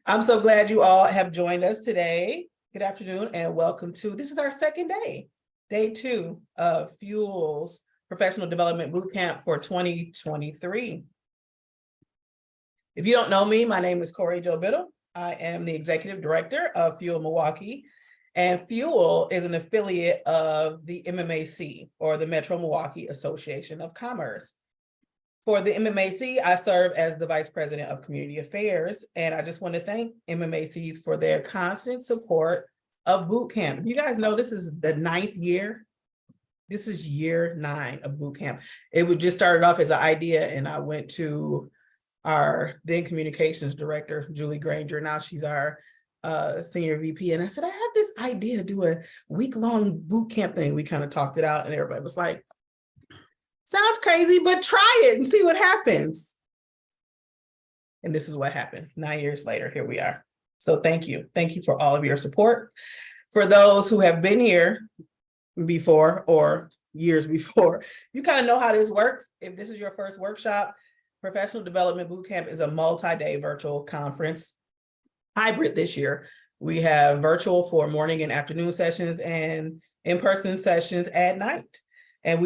I'm so glad you all have joined us today. Good afternoon and welcome to, this is our second day, day 2 of Fuel's Professional Development Bootcamp for 2023. If you don't know me, my name is Corey Jo Biddle. I am the Executive Director of Fuel Milwaukee, and Fuel is an affiliate of the MMAC, or the Metro Milwaukee Association of Commerce. For the MMAC, I serve as the Vice President of Community Affairs, and I just want to thank MMACs for their constant support of Bootcamp. You guys know this is the 9th year. This is year 9 of Bootcamp. It would just started off as an idea, and I went to our then communications director, Julie Granger. Now she's our senior VP, and I said, I have this idea to do a week-long Bootcamp thing. We kind of talked it out, and everybody was like, sounds crazy, but try it and see what happens. And this is what happened. 9 years later, here we are. So thank you. Thank you for all of your support. For those who have been here before or years before, you kind of know how this works. If this is your first workshop, Professional Development Bootcamp is a multi-day virtual conference, hybrid this year. We have virtual for morning and afternoon sessions and in-person sessions at night. And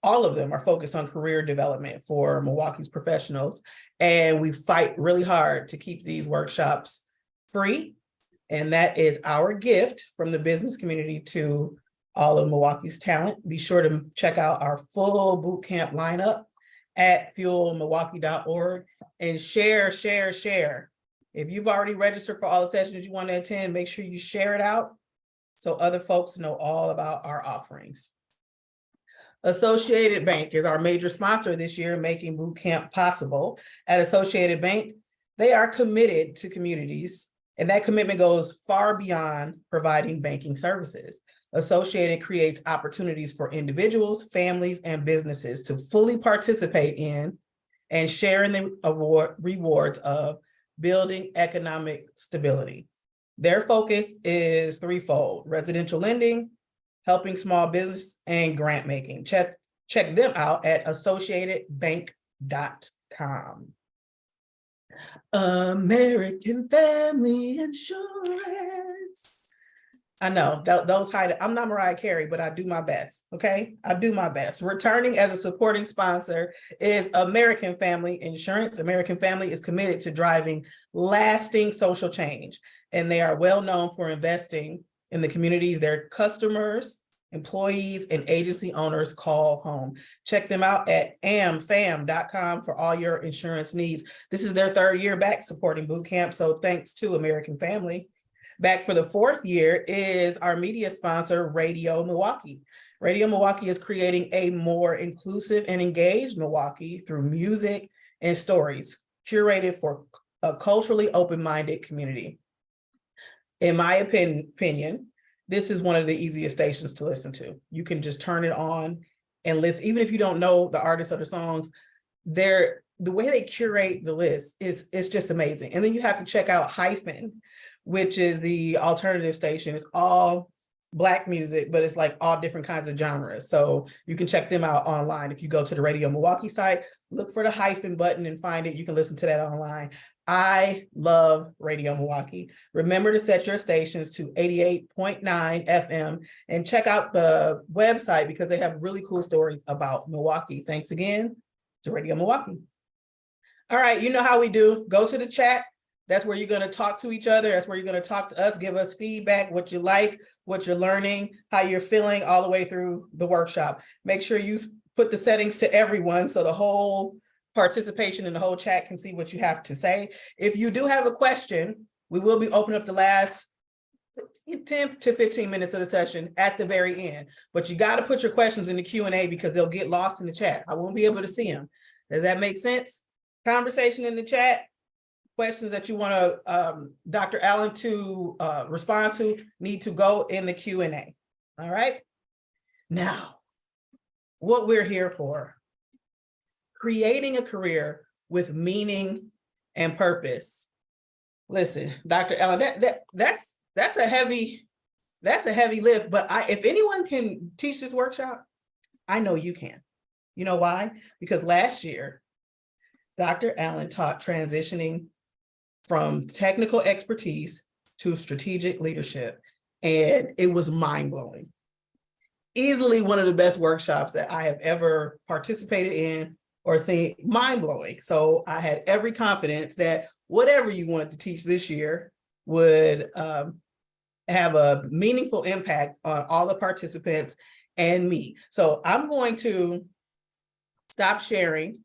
all of them are focused on career development for Milwaukee's professionals. And we fight really hard to keep these workshops free. And that is our gift from the business community to all of Milwaukee's talent. Be sure to check out our full bootcamp lineup at fuelmilwaukee.org and share. If you've already registered for all the sessions you want to attend, make sure you share it out so other folks know all about our offerings. Associated Bank is our major sponsor this year, making Bootcamp possible. At Associated Bank, they are committed to communities, and that commitment goes far beyond providing banking services. Associated creates opportunities for individuals, families, and businesses to fully participate in and share in the rewards of building economic stability. Their focus is threefold: residential lending, helping small business, and grant making. Check them out at associatedbank.com. American Family Insurance. I know those I'm not Mariah Carey, but I do my best. Okay, I do my best. Returning as a supporting sponsor is American Family Insurance. American Family is committed to driving lasting social change, and they are well known for investing in the communities their customers, employees, and agency owners call home. Check them out at amfam.com for all your insurance needs. This is their 3rd year back supporting Bootcamp, so thanks to American Family. Back for the 4th year is our media sponsor, Radio Milwaukee. Radio Milwaukee is creating a more inclusive and engaged Milwaukee through music and stories curated for a culturally open-minded community. In my opinion, this is one of the easiest stations to listen to. You can just turn it on and listen. Even if you don't know the artists or the songs, the way they curate the list is just amazing. And then you have to check out Hyphen, which is the alternative station. It's all Black music, but it's like all different kinds of genres. So you can check them out online. If you go to the Radio Milwaukee site, look for the Hyphen button and find it. You can listen to that online. I love Radio Milwaukee. Remember to set your stations to 88.9 FM and check out the website because they have really cool stories about Milwaukee. Thanks again to Radio Milwaukee. All right, you know how we do. Go to the chat. That's where you're going to talk to each other. That's where you're going to talk to us, give us feedback, what you like, what you're learning, how you're feeling all the way through the workshop. Make sure you put the settings to everyone so the whole participation in the whole chat can see what you have to say. If you do have a question, we will be opening up the last 10 to 15 minutes of the session at the very end. But you got to put your questions in the Q&A because they'll get lost in the chat. I won't be able to see them. Does that make sense? Conversation in the chat. Questions that you want Dr. Allen to respond to need to go in the Q&A. All right. Now, what we're here for, creating a career with meaning and purpose. Listen, Dr. Allen, that's a heavy lift, but if anyone can teach this workshop, I know you can. You know why? Because last year, Dr. Allen taught transitioning from technical expertise to strategic leadership. And it was mind-blowing. Easily one of the best workshops that I have ever participated in or seen, mind-blowing. So I had every confidence that whatever you wanted to teach this year would have a meaningful impact on all the participants and me. So I'm going to stop sharing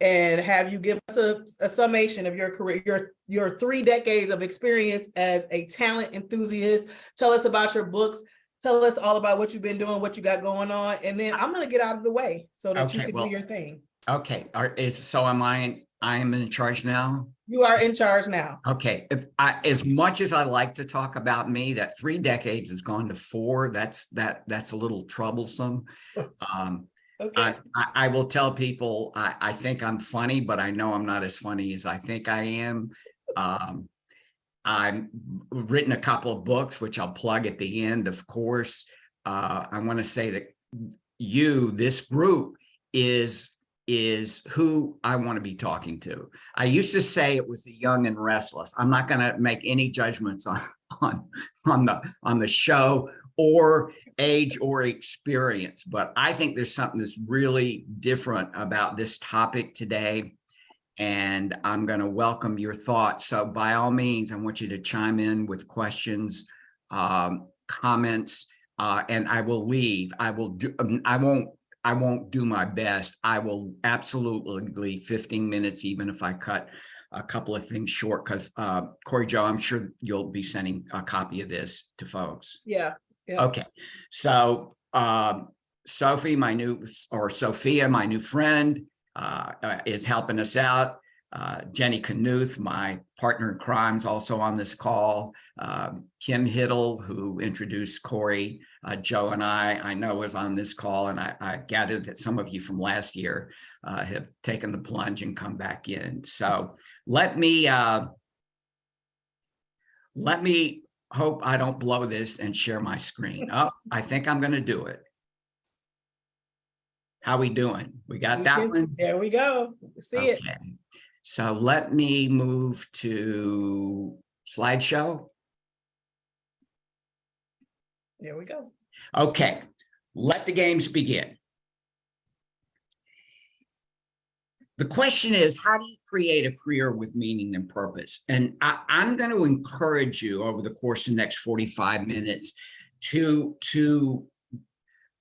and have you give us a summation of your career, your 3 decades of experience as a talent enthusiast. Tell us about your books. Tell us all about what you've been doing, what you got going on, and then I'm going to get out of the way so that you can do your thing. Okay. So I am in charge now? You are in charge now. Okay. As much as I like to talk about me, that 3 decades has gone to 4. That's a little troublesome. Okay. I will tell people I think I'm funny, but I know I'm not as funny as I think I am. I've written a couple of books, which I'll plug at the end, of course. I want to say that this group is who I want to be talking to. I used to say it was the young and restless. I'm not going to make any judgments on the show or age or experience, but I think there's something that's really different about this topic today. And I'm going to welcome your thoughts. So by all means, I want you to chime in with questions, comments, and I will leave. I won't do my best. I will absolutely leave 15 minutes, even if I cut a couple of things short, because Corey Joe, I'm sure you'll be sending a copy of this to folks. Yeah. Okay. So Sophia, my new friend, is helping us out. Jenny Knuth, my partner in crime, is also on this call. Kim Hiddle, who introduced Corey, Joe, and I know is on this call, and I gathered that some of you from last year have taken the plunge and come back in. So let me hope I don't blow this and share my screen. Oh, I think I'm going to do it. How we doing? We got that one? There we go. See it. Okay. So let me move to slideshow. There we go. Okay. Let the games begin. The question is, how do you create a career with meaning and purpose? And I'm going to encourage you over the course of the next 45 minutes to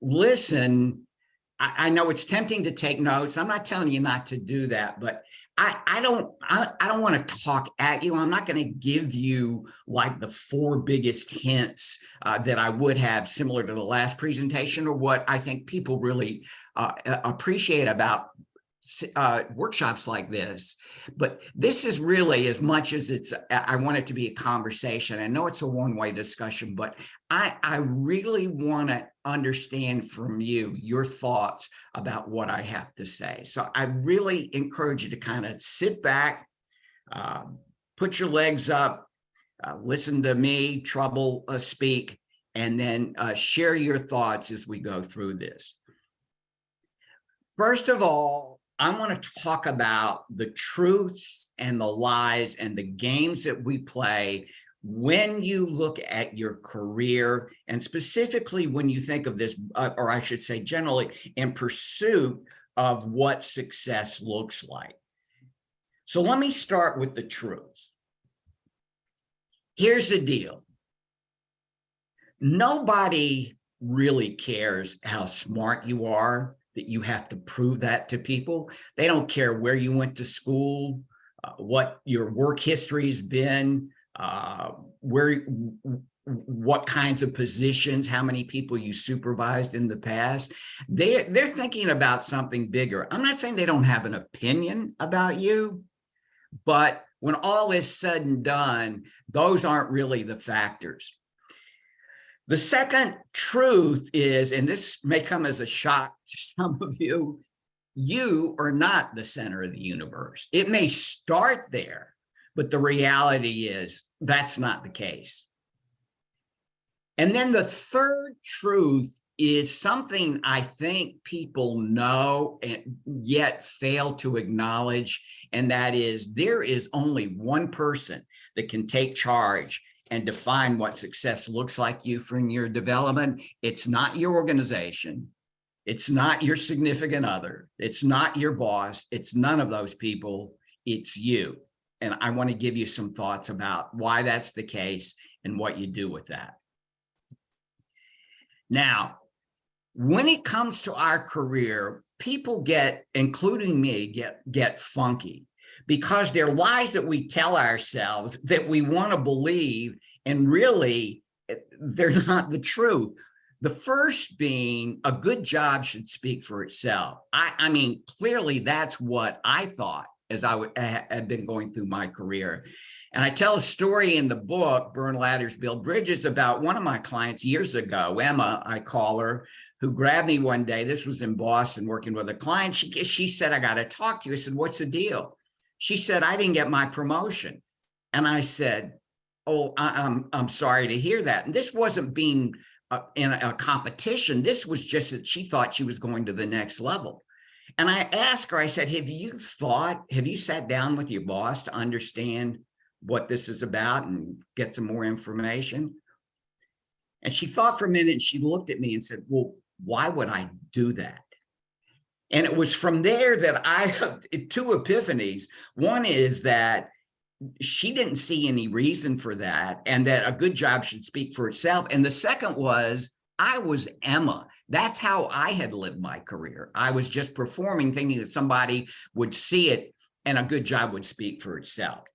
listen. I know it's tempting to take notes. I'm not telling you not to do that, but I don't want to talk at you. I'm not going to give you like the 4 biggest hints that I would have similar to the last presentation, or what I think people really appreciate about workshops like this. But this is really, as much as I want it to be a conversation. I know it's a one-way discussion, but I really want to understand from you your thoughts about what I have to say. So I really encourage you to kind of sit back, put your legs up, listen to me trouble speak, and then share your thoughts as we go through this. First of all, I want to talk about the truths and the lies and the games that we play when you look at your career, and specifically when you think of this, or I should say generally, in pursuit of what success looks like. So let me start with the truths. Here's the deal. Nobody really cares how smart you are, that you have to prove that to people. They don't care where you went to school, what your work history has been, what kinds of positions, how many people you supervised in the past. They're thinking about something bigger. I'm not saying they don't have an opinion about you, but when all is said and done, those aren't really the factors. The second truth is, and this may come as a shock to some of you, you are not the center of the universe. It may start there, but the reality is that's not the case. And then the third truth is something I think people know and yet fail to acknowledge, And that is, there is only one person that can take charge and define what success looks like you for your development. It's not your organization. It's not your significant other. It's not your boss. It's none of those people. It's you. And I want to give you some thoughts about why that's the case and what you do with that. Now, when it comes to our career, people get, including me, get funky because they're lies that we tell ourselves that we want to believe, and really they're not the truth. The first being, a good job should speak for itself. I mean, clearly that's what I thought as I had been going through my career. And I tell a story in the book, Burn Ladders, Build Bridges, about one of my clients years ago, Emma, I call her, who grabbed me one day. This was in Boston working with a client. She said, I got to talk to you. I said, what's the deal? She said, I didn't get my promotion. And I said, oh, I'm sorry to hear that. And this wasn't being in a competition. This was just that she thought she was going to the next level. And I asked her, I said, have you sat down with your boss to understand what this is about and get some more information? And she thought for a minute and she looked at me and said, well, why would I do that? And it was from there that I had two epiphanies. One is that she didn't see any reason for that, and that a good job should speak for itself. And the second was, I was Emma. That's how I had lived my career. I was just performing, thinking that somebody would see it and a good job would speak for itself.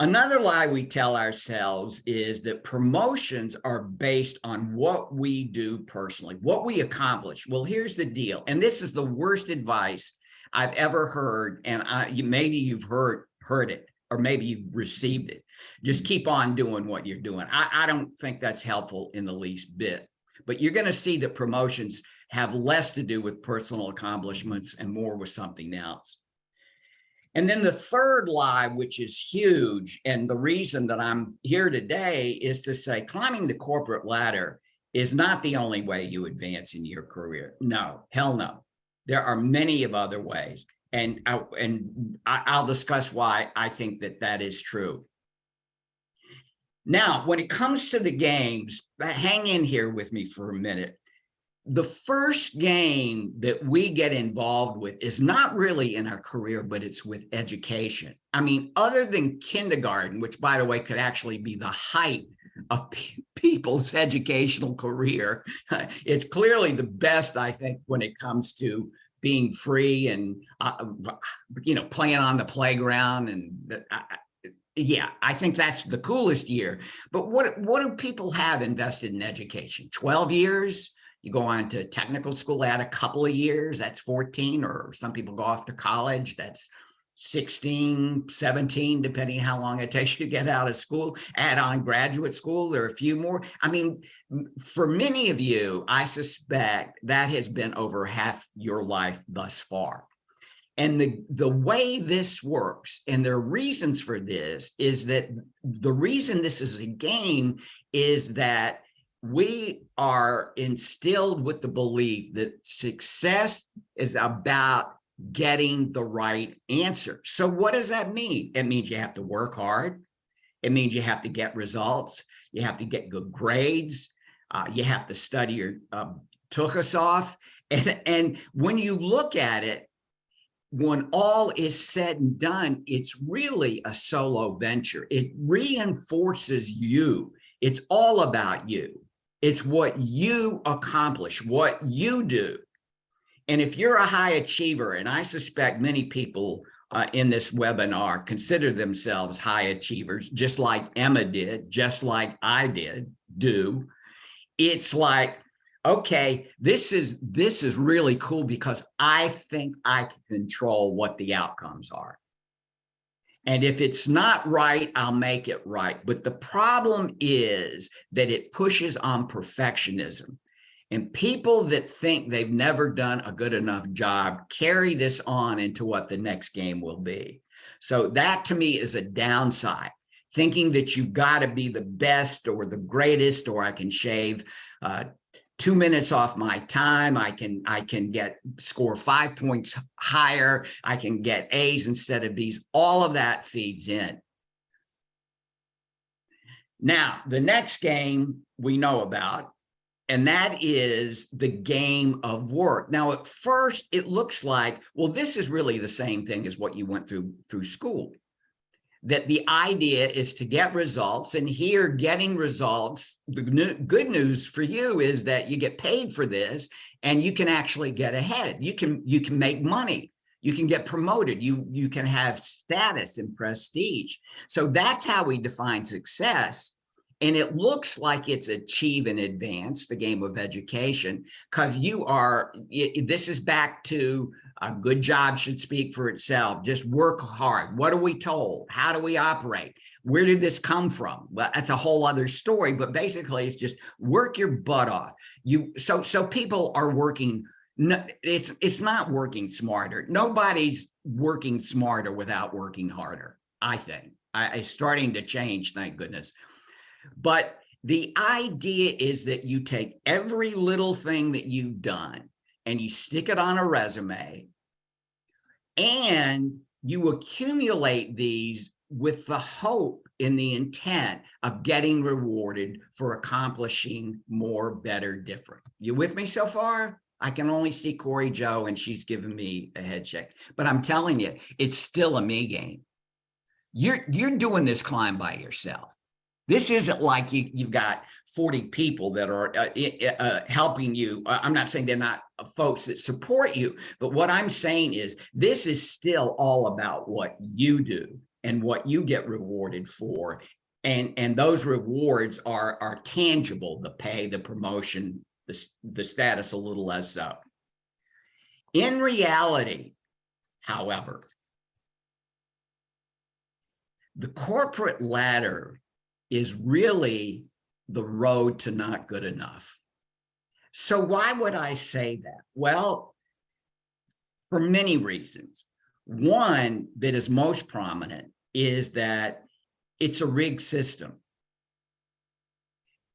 Another lie we tell ourselves is that promotions are based on what we do personally, what we accomplish. Well, here's the deal. And this is the worst advice I've ever heard. And maybe you've heard it, or maybe you've received it. Just keep on doing what you're doing. I don't think that's helpful in the least bit. But you're going to see that promotions have less to do with personal accomplishments and more with something else. And then the third lie, which is huge, and the reason that I'm here today is to say climbing the corporate ladder is not the only way you advance in your career. No, hell no. There are many of other ways. And I'll discuss why I think that is true. Now, when it comes to the games, hang in here with me for a minute. The first game that we get involved with is not really in our career, but it's with education. I mean, other than kindergarten, which, by the way, could actually be the height of people's educational career, it's clearly the best, I think, when it comes to being free and, playing on the playground. And yeah, I think that's the coolest year. But what do people have invested in education? 12 years? You go on to technical school, add a couple of years, that's 14, or some people go off to college, that's 16, 17, depending how long it takes you to get out of school. Add on graduate school, there are a few more. I mean, for many of you, I suspect that has been over half your life thus far. And the way this works, and there are reasons for this, is that the reason this is a game is that we are instilled with the belief that success is about getting the right answer. So what does that mean? It means you have to work hard. It means you have to get results. You have to get good grades. You have to study your tuchus off. And when you look at it, when all is said and done, it's really a solo venture. It reinforces you. It's all about you. It's what you accomplish, what you do. And if you're a high achiever, and I suspect many people in this webinar consider themselves high achievers, just like Emma did, just like I do, it's like, okay, this is really cool because I think I can control what the outcomes are. And if it's not right, I'll make it right. But the problem is that it pushes on perfectionism. And people that think they've never done a good enough job carry this on into what the next game will be. So that to me is a downside. Thinking that you've got to be the best or the greatest, or I can shave 2 minutes off my time. I can score 5 points higher. I can get A's instead of B's. All of that feeds in. Now, the next game we know about, and that is the game of work. Now, at first, it looks like, well, this is really the same thing as what you went through school. That the idea is to get results, and here getting results, the good news for you is that you get paid for this and you can actually get ahead. You can make money. You can get promoted. You can have status and prestige. So that's how we define success. And it looks like it's achieve and advance, the game of education, because this is back to a good job should speak for itself. Just work hard. What are we told? How do we operate? Where did this come from? Well, that's a whole other story, but basically it's just work your butt off. So people are working. It's not working smarter. Nobody's working smarter without working harder, I think. It's starting to change, thank goodness. But the idea is that you take every little thing that you've done and you stick it on a resume, and you accumulate these with the hope and the intent of getting rewarded for accomplishing more, better, different. You with me so far? I can only see Corey Joe, and she's giving me a head shake. But I'm telling you, it's still a me game. You're doing this climb by yourself. This isn't like you've got 40 people that are helping you. I'm not saying they're not folks that support you, but what I'm saying is this is still all about what you do and what you get rewarded for. And those rewards are tangible, the pay, the promotion, the status, a little less so. In reality, however, the corporate ladder is really the road to not good enough. So why would I say that? Well, for many reasons. One that is most prominent is that it's a rigged system.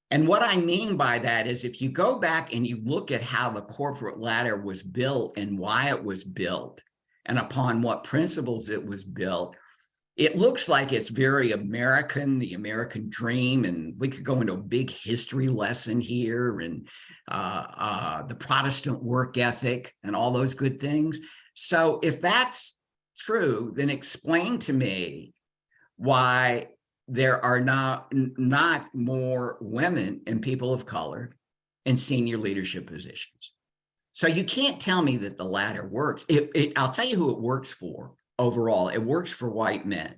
And what I mean by that is if you go back and you look at how the corporate ladder was built and why it was built and upon what principles it was built, it looks like it's very American, the American dream, and we could go into a big history lesson here and the Protestant work ethic and all those good things. So if that's true, then explain to me why there are not more women and people of color in senior leadership positions. So you can't tell me that the ladder works. I'll tell you who it works for. Overall, it works for white men.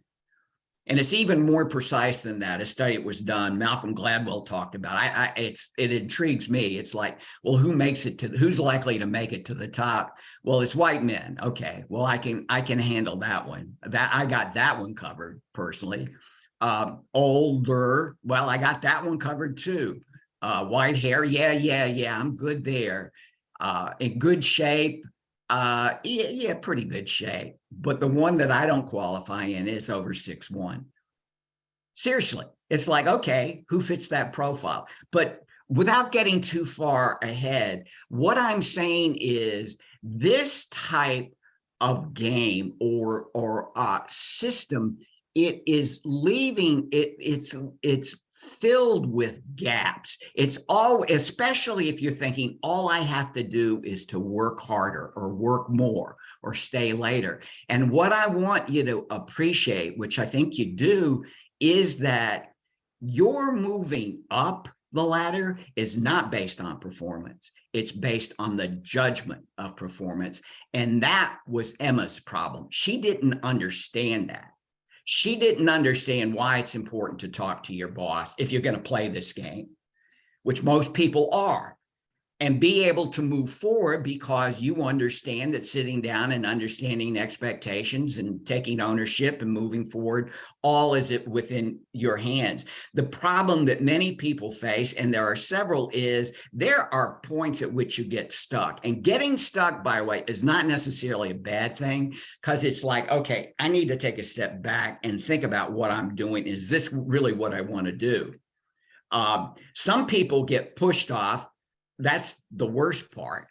And it's even more precise than that. A study was done, Malcolm Gladwell talked about. It intrigues me. It's like, well, who's likely to make it to the top? Well, it's white men. Okay, well, I can handle that one. I got that one covered personally. Older, well, I got that one covered too. White hair, yeah, I'm good there. In good shape. Yeah, pretty good shape. But the one that I don't qualify in is over 6'1". Seriously, it's like, okay, who fits that profile? But without getting too far ahead, what I'm saying is this type of game or system, it is leaving it's filled with gaps. It's all, especially if you're thinking all I have to do is to work harder or work more or stay later. And what I want you to appreciate, which I think you do, is that your moving up the ladder is not based on performance. It's based on the judgment of performance. And that was Emma's problem. She didn't understand that. She didn't understand why it's important to talk to your boss if you're going to play this game, which most people are, and be able to move forward because you understand that sitting down and understanding expectations and taking ownership and moving forward, all is it within your hands. The problem that many people face, and there are several, is there are points at which you get stuck. And getting stuck, by the way, is not necessarily a bad thing, because it's like, okay, I need to take a step back and think about what I'm doing. Is this really what I want to do? Some people get pushed off that's the worst part.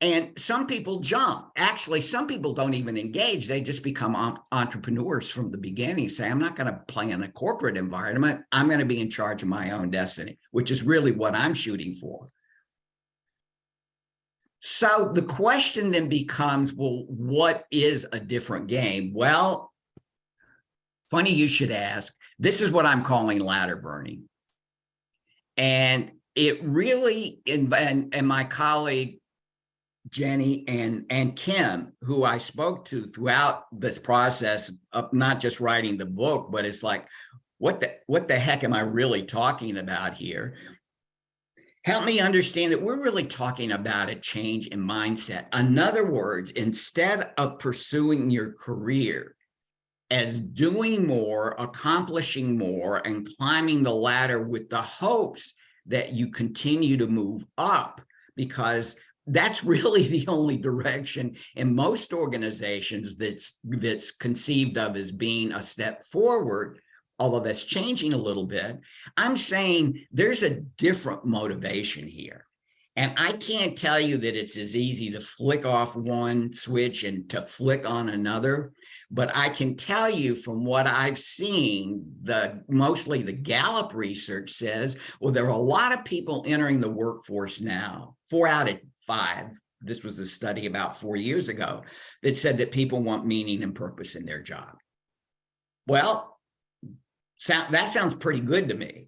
And some people jump. Actually, some people don't even engage. They just become entrepreneurs from the beginning. Say, I'm not going to play in a corporate environment. I'm going to be in charge of my own destiny, which is really what I'm shooting for. So the question then becomes, well, what is a different game? Well, funny you should ask. This is what I'm calling ladder burning. And it really, and my colleague, Jenny and Kim, who I spoke to throughout this process of not just writing the book, but it's like, what the heck am I really talking about here? Help me understand that we're really talking about a change in mindset. In other words, instead of pursuing your career as doing more, accomplishing more, and climbing the ladder with the hopes that you continue to move up, because that's really the only direction in most organizations that's conceived of as being a step forward, although that's changing a little bit. I'm saying there's a different motivation here. And I can't tell you that it's as easy to flick off one switch and to flick on another, but I can tell you from what I've seen, mostly the Gallup research says, well, there are a lot of people entering the workforce now, 4 out of 5. This was a study about 4 years ago that said that people want meaning and purpose in their job. Well, that sounds pretty good to me.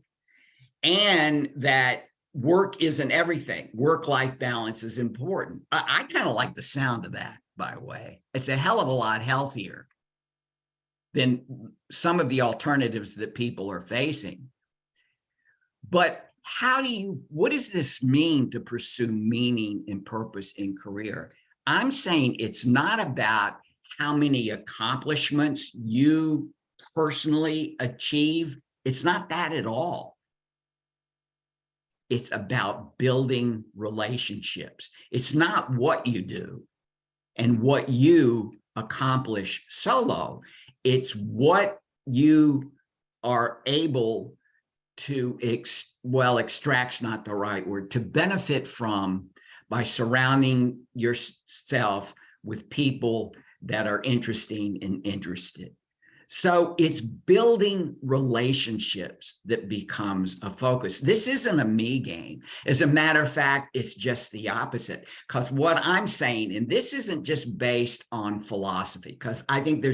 And that work isn't everything. Work-life balance is important. I kind of like the sound of that, by the way. It's a hell of a lot healthier than some of the alternatives that people are facing. But what does this mean to pursue meaning and purpose in career? I'm saying it's not about how many accomplishments you personally achieve. It's not that at all. It's about building relationships. It's not what you do and what you accomplish solo. It's what you are able to, extract's not the right word, to benefit from by surrounding yourself with people that are interesting and interested. So it's building relationships that becomes a focus. This isn't a me game. As a matter of fact, it's just the opposite. Because what I'm saying, and this isn't just based on philosophy, because I think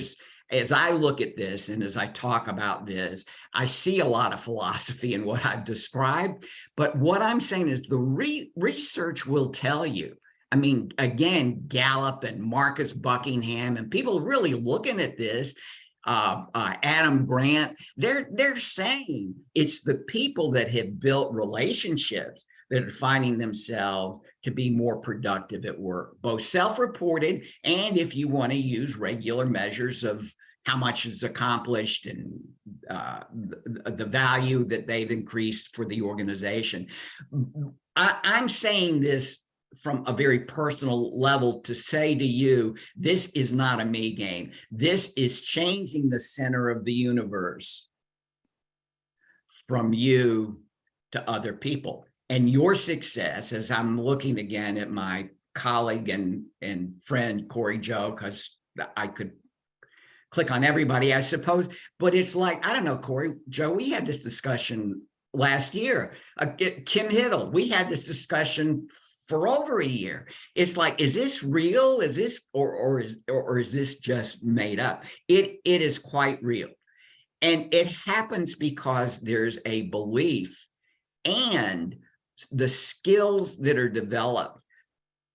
as I look at this and as I talk about this, I see a lot of philosophy in what I've described. But what I'm saying is the research will tell you. I mean, again, Gallup and Marcus Buckingham and people really looking at this, Adam Grant, they're saying it's the people that have built relationships that are finding themselves to be more productive at work, both self-reported and if you want to use regular measures of how much is accomplished and the value that they've increased for the organization. I'm saying this from a very personal level to say to you, this is not a me game. This is changing the center of the universe from you to other people. And your success, as I'm looking again at my colleague and friend, Corey Joe, because I could click on everybody, I suppose, but it's like, I don't know, Corey Joe, we had this discussion last year. Kim Hiddle, we had this discussion for over a year. It's like, is this real? Is this, or is this just made up? It is quite real. And it happens because there's a belief and the skills that are developed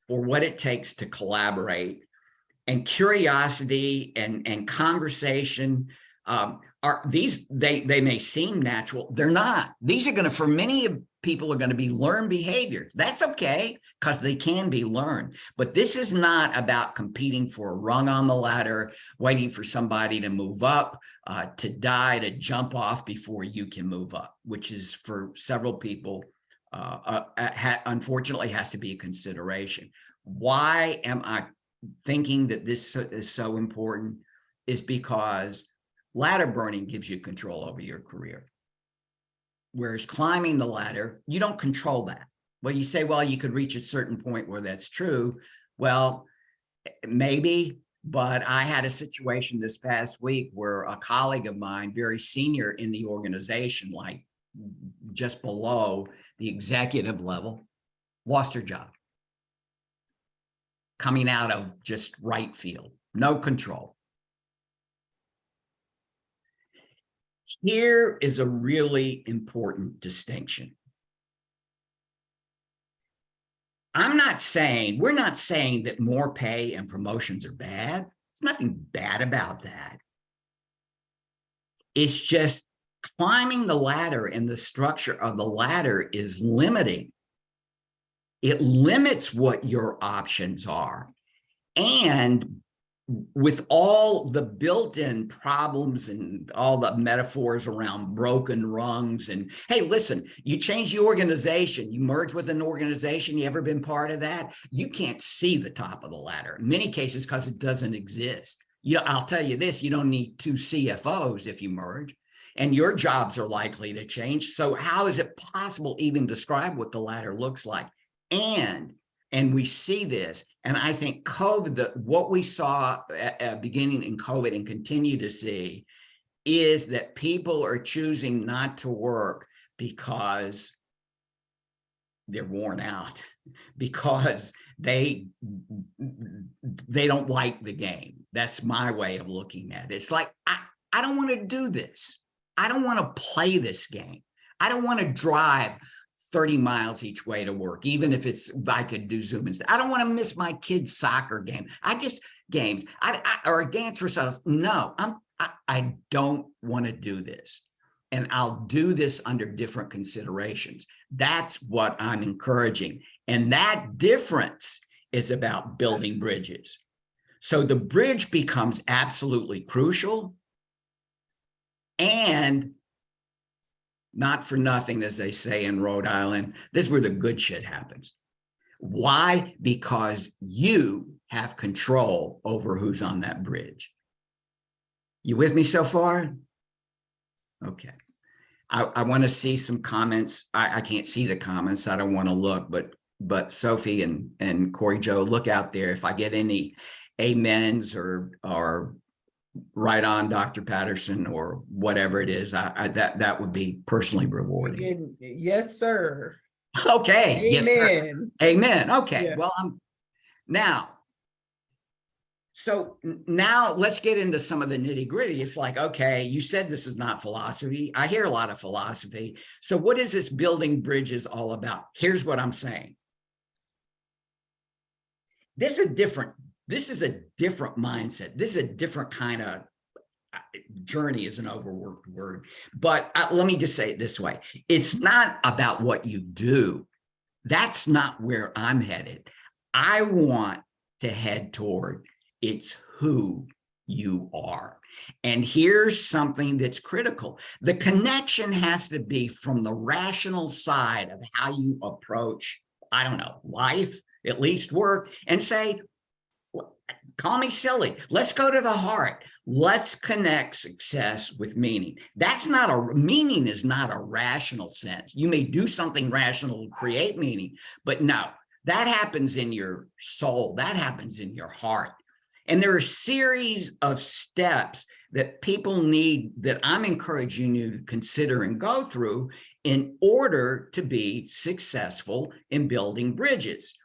for what it takes to collaborate, and curiosity and conversation are these, they may seem natural. They're not. These are going to, for many of people, are going to be learned behaviors. That's okay, because they can be learned. But this is not about competing for a rung on the ladder, waiting for somebody to move up, to die, to jump off before you can move up, which is for several people, unfortunately, has to be a consideration. Why am I thinking that this is so important? Is because ladder burning gives you control over your career. Whereas climbing the ladder, you don't control that. Well, you say, well, you could reach a certain point where that's true. Well, maybe, but I had a situation this past week where a colleague of mine, very senior in the organization, like just below the executive level, lost her job. Coming out of just right field, no control. Here is a really important distinction. We're not saying that more pay and promotions are bad. There's nothing bad about that. It's just climbing the ladder, and the structure of the ladder is limiting. It limits what your options are. And with all the built-in problems and all the metaphors around broken rungs, and hey, listen, you change the organization, you merge with an organization, you ever been part of that? You can't see the top of the ladder in many cases because it doesn't exist. I'll tell you this, you don't need 2 CFOs if you merge, and your jobs are likely to change. So how is it possible even describe what the ladder looks like? And we see this, and I think COVID, what we saw beginning in COVID and continue to see, is that people are choosing not to work because they're worn out, because they don't like the game. That's my way of looking at it. It's like, I don't want to do this. I don't want to play this game. I don't want to drive 30 miles each way to work, even if I could do Zoom instead. I don't want to miss my kid's soccer game. Or a dance recital. No, I don't want to do this. And I'll do this under different considerations. That's what I'm encouraging. And that difference is about building bridges. So the bridge becomes absolutely crucial. And not for nothing, as they say in Rhode Island, this is where the good shit happens. Why? Because you have control over who's on that bridge. You with me so far? Okay. I want to see some comments. I can't see the comments. I don't want to look, but Sophie and Corey Joe, look out there. If I get any amens or right on, Dr. Patterson, or whatever it is, that would be personally rewarding. Yes, sir. Okay. Amen. Yes, sir. Amen. Okay. Yeah. Well, now let's get into some of the nitty gritty. It's like, okay, you said this is not philosophy. I hear a lot of philosophy. So what is this building bridges all about? Here's what I'm saying. This is a different mindset. This is a different kind of journey, is an overworked word. But let me just say it this way. It's not about what you do. That's not where I'm headed. I want to head toward it's who you are. And here's something that's critical. The connection has to be from the rational side of how you approach, I don't know, life, at least work, and say, call me silly. Let's go to the heart. Let's connect success with meaning. Meaning is not a rational sense. You may do something rational to create meaning, but no, that happens in your soul. That happens in your heart. And there are a series of steps that people need that I'm encouraging you to consider and go through in order to be successful in building bridges.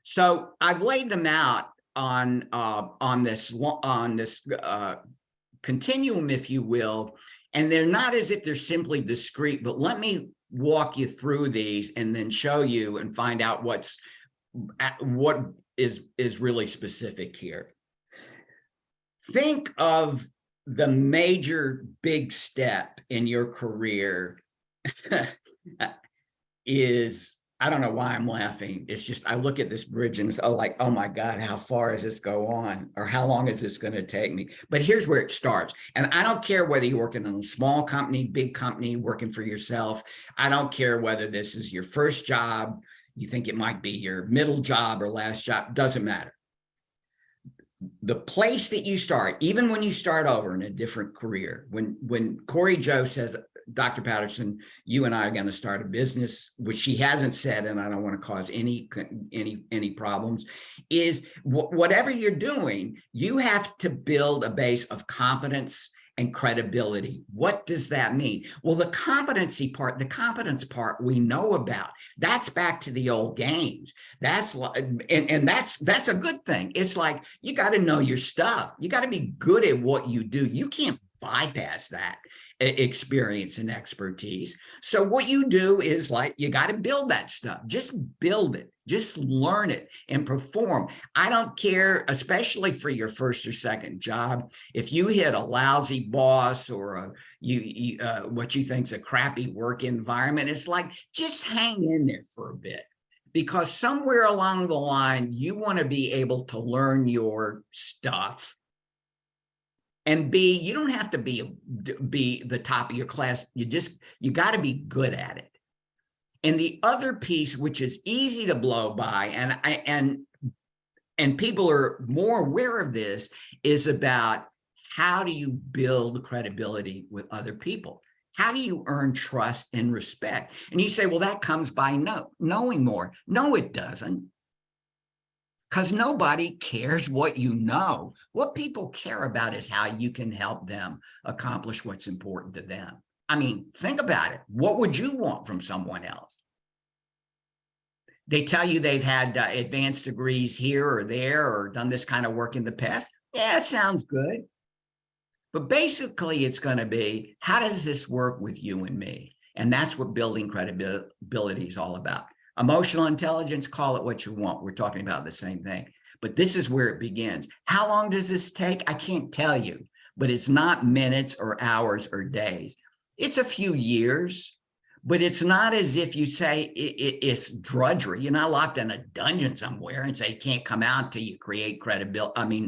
So I've laid them out on this continuum, if you will, and they're not as if they're simply discrete, but let me walk you through these and then show you and find out what is really specific here. Think of the major big step in your career is, I don't know why I'm laughing. It's just, I look at this bridge and it's like, oh my God, how far does this go on? Or how long is this going to take me? But here's where it starts. And I don't care whether you're working in a small company, big company, working for yourself. I don't care whether this is your first job, you think it might be your middle job or last job, doesn't matter. The place that you start, even when you start over in a different career, when Corey Joe says, Dr. Patterson, you and I are going to start a business, which she hasn't said, and I don't want to cause any problems, is whatever you're doing, you have to build a base of competence and credibility. What does that mean? Well, the competence part we know about. That's back to the old games. That's and that's a good thing. It's like you got to know your stuff. You got to be good at what you do. You can't bypass that experience and expertise. So what you do is like, you got to build that stuff. Just build it, just learn it and perform. I don't care, especially for your first or second job, if you hit a lousy boss or what you think's a crappy work environment. It's like, just hang in there for a bit, because somewhere along the line, you want to be able to learn your stuff. And B, you don't have to be the top of your class. You got to be good at it. And the other piece, which is easy to blow by, and people are more aware of this, is about how do you build credibility with other people? How do you earn trust and respect? And you say, well, that comes by knowing more. No, it doesn't. Because nobody cares what you know. What people care about is how you can help them accomplish what's important to them. I mean, think about it. What would you want from someone else? They tell you they've had advanced degrees here or there or done this kind of work in the past. Yeah, it sounds good. But basically, it's going to be, how does this work with you and me? And that's what building credibility is all about. Emotional intelligence, call it what you want. We're talking about the same thing. But this is where it begins. How long does this take? I can't tell you, but it's not minutes or hours or days. It's a few years, but it's not as if you say it's drudgery. You're not locked in a dungeon somewhere and say you can't come out until you create credibility.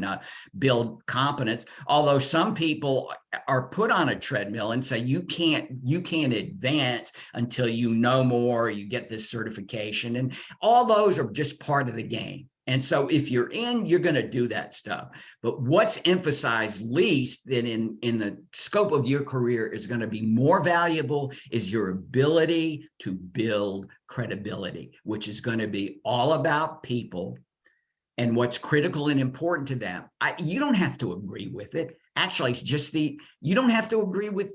Build competence. Although some people are put on a treadmill and say you can't advance until you know more, you get this certification, and all those are just part of the game. And so if you're you're going to do that stuff. But what's emphasized least than in the scope of your career is going to be more valuable is your ability to build credibility, which is going to be all about people and what's critical and important to them. You don't have to agree with it. Actually, it's just you don't have to agree with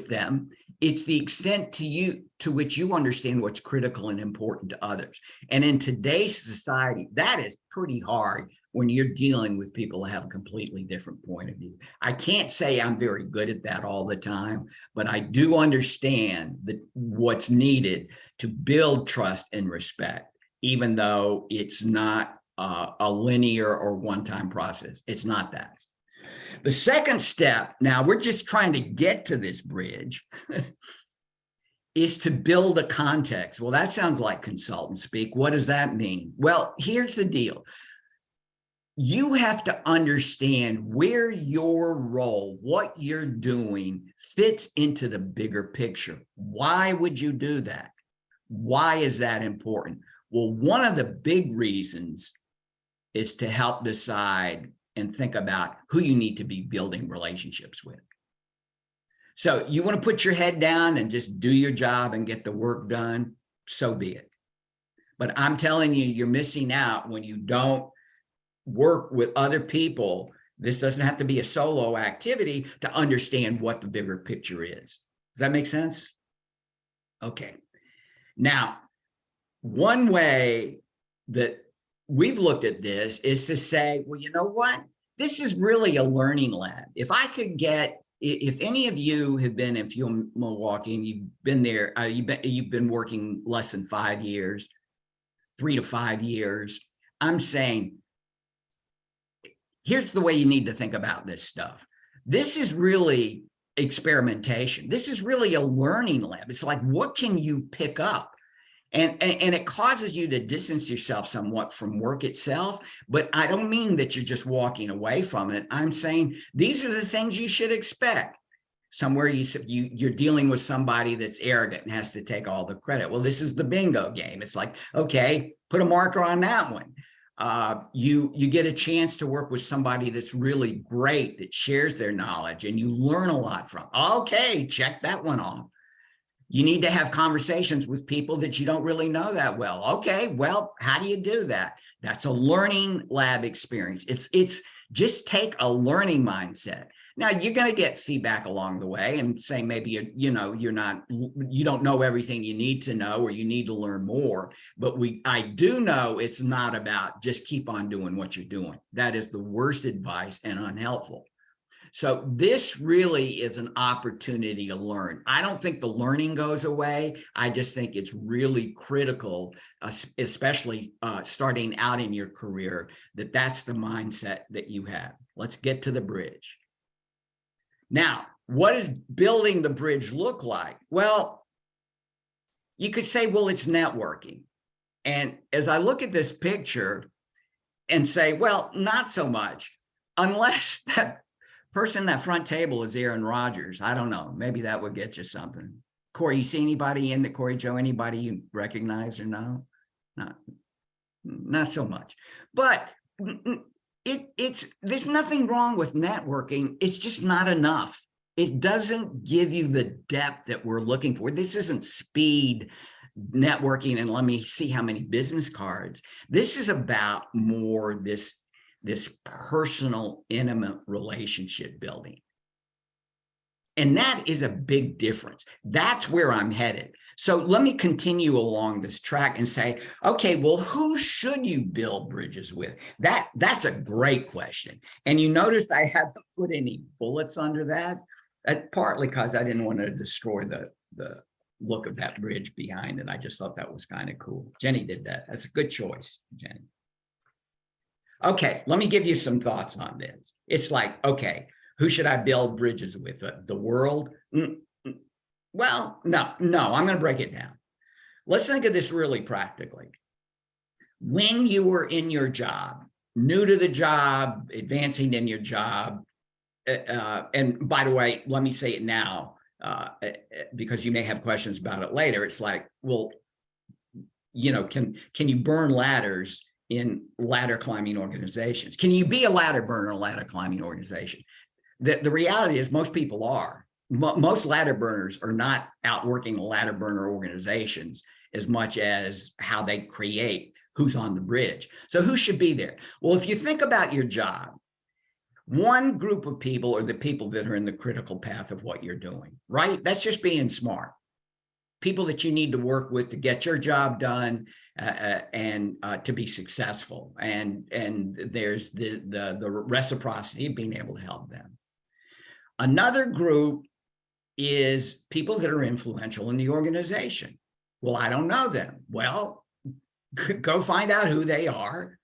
them. It's the extent to which you understand what's critical and important to others. And in today's society, that is pretty hard when you're dealing with people who have a completely different point of view. I can't say I'm very good at that all the time, but I do understand what's needed to build trust and respect, even though it's not a linear or one-time process. It's not that. The second step, now we're just trying to get to this bridge, is to build a context. Well, that sounds like consultant speak. What does that mean? Well, here's the deal. You have to understand where your role, what you're doing, fits into the bigger picture. Why would you do that? Why is that important? Well, one of the big reasons is to help decide and think about who you need to be building relationships with. So you want to put your head down and just do your job and get the work done, so be it. But I'm telling you, you're missing out when you don't work with other people. This doesn't have to be a solo activity to understand what the bigger picture is. Does that make sense? Okay. Now, one way that we've looked at this is to say, well, you know what? This is really a learning lab. If any of you have been in Fuel Milwaukee and you've been there, you've been working less than 5 years, 3 to 5 years, I'm saying, here's the way you need to think about this stuff. This is really experimentation. This is really a learning lab. It's like, what can you pick up? And it causes you to distance yourself somewhat from work itself, but I don't mean that you're just walking away from it. I'm saying these are the things you should expect. Somewhere you're dealing with somebody that's arrogant and has to take all the credit. Well, this is the bingo game. It's like, okay, put a marker on that one. You get a chance to work with somebody that's really great, that shares their knowledge, and you learn a lot from. Okay, check that one off. You need to have conversations with people that you don't really know that well. Okay, well, how do you do that? That's a learning lab experience. It's just take a learning mindset. Now you're going to get feedback along the way and say maybe you don't know everything you need to know, or you need to learn more. But I do know it's not about just keep on doing what you're doing. That is the worst advice and unhelpful. So this really is an opportunity to learn. I don't think the learning goes away. I just think it's really critical, especially starting out in your career, that's the mindset that you have. Let's get to the bridge. Now, what does building the bridge look like? Well, you could say, well, it's networking. And as I look at this picture and say, well, not so much, unless that person in that front table is Aaron Rodgers. I don't know. Maybe that would get you something. Corey, you see anybody in the Corey Joe, anybody you recognize or no? Not so much. But there's nothing wrong with networking. It's just not enough. It doesn't give you the depth that we're looking for. This isn't speed networking and let me see how many business cards. This is about more this personal, intimate relationship building. And that is a big difference. That's where I'm headed. So let me continue along this track and say, okay, well, who should you build bridges with? That's a great question. And you notice I haven't put any bullets under that. That's partly because I didn't want to destroy the look of that bridge behind it. I just thought that was kind of cool. Jenny did that. That's a good choice, Jenny. Okay, let me give you some thoughts on this. It's like, okay, who should I build bridges with? The world? Well, no, I'm going to break it down. Let's think of this really practically. When you were in your job, new to the job, advancing in your job, and by the way, let me say it now, because you may have questions about it later. It's like, well, can you burn ladders in ladder climbing organizations? Can you be a ladder burner in a ladder climbing organization? The reality is most people are. Most ladder burners are not out working ladder burner organizations as much as how they create who's on the bridge. So who should be there? Well, if you think about your job, one group of people are the people that are in the critical path of what you're doing, right? That's just being smart. People that you need to work with to get your job done and to be successful. And there's the reciprocity of being able to help them. Another group is people that are influential in the organization. Well, I don't know them. Well, go find out who they are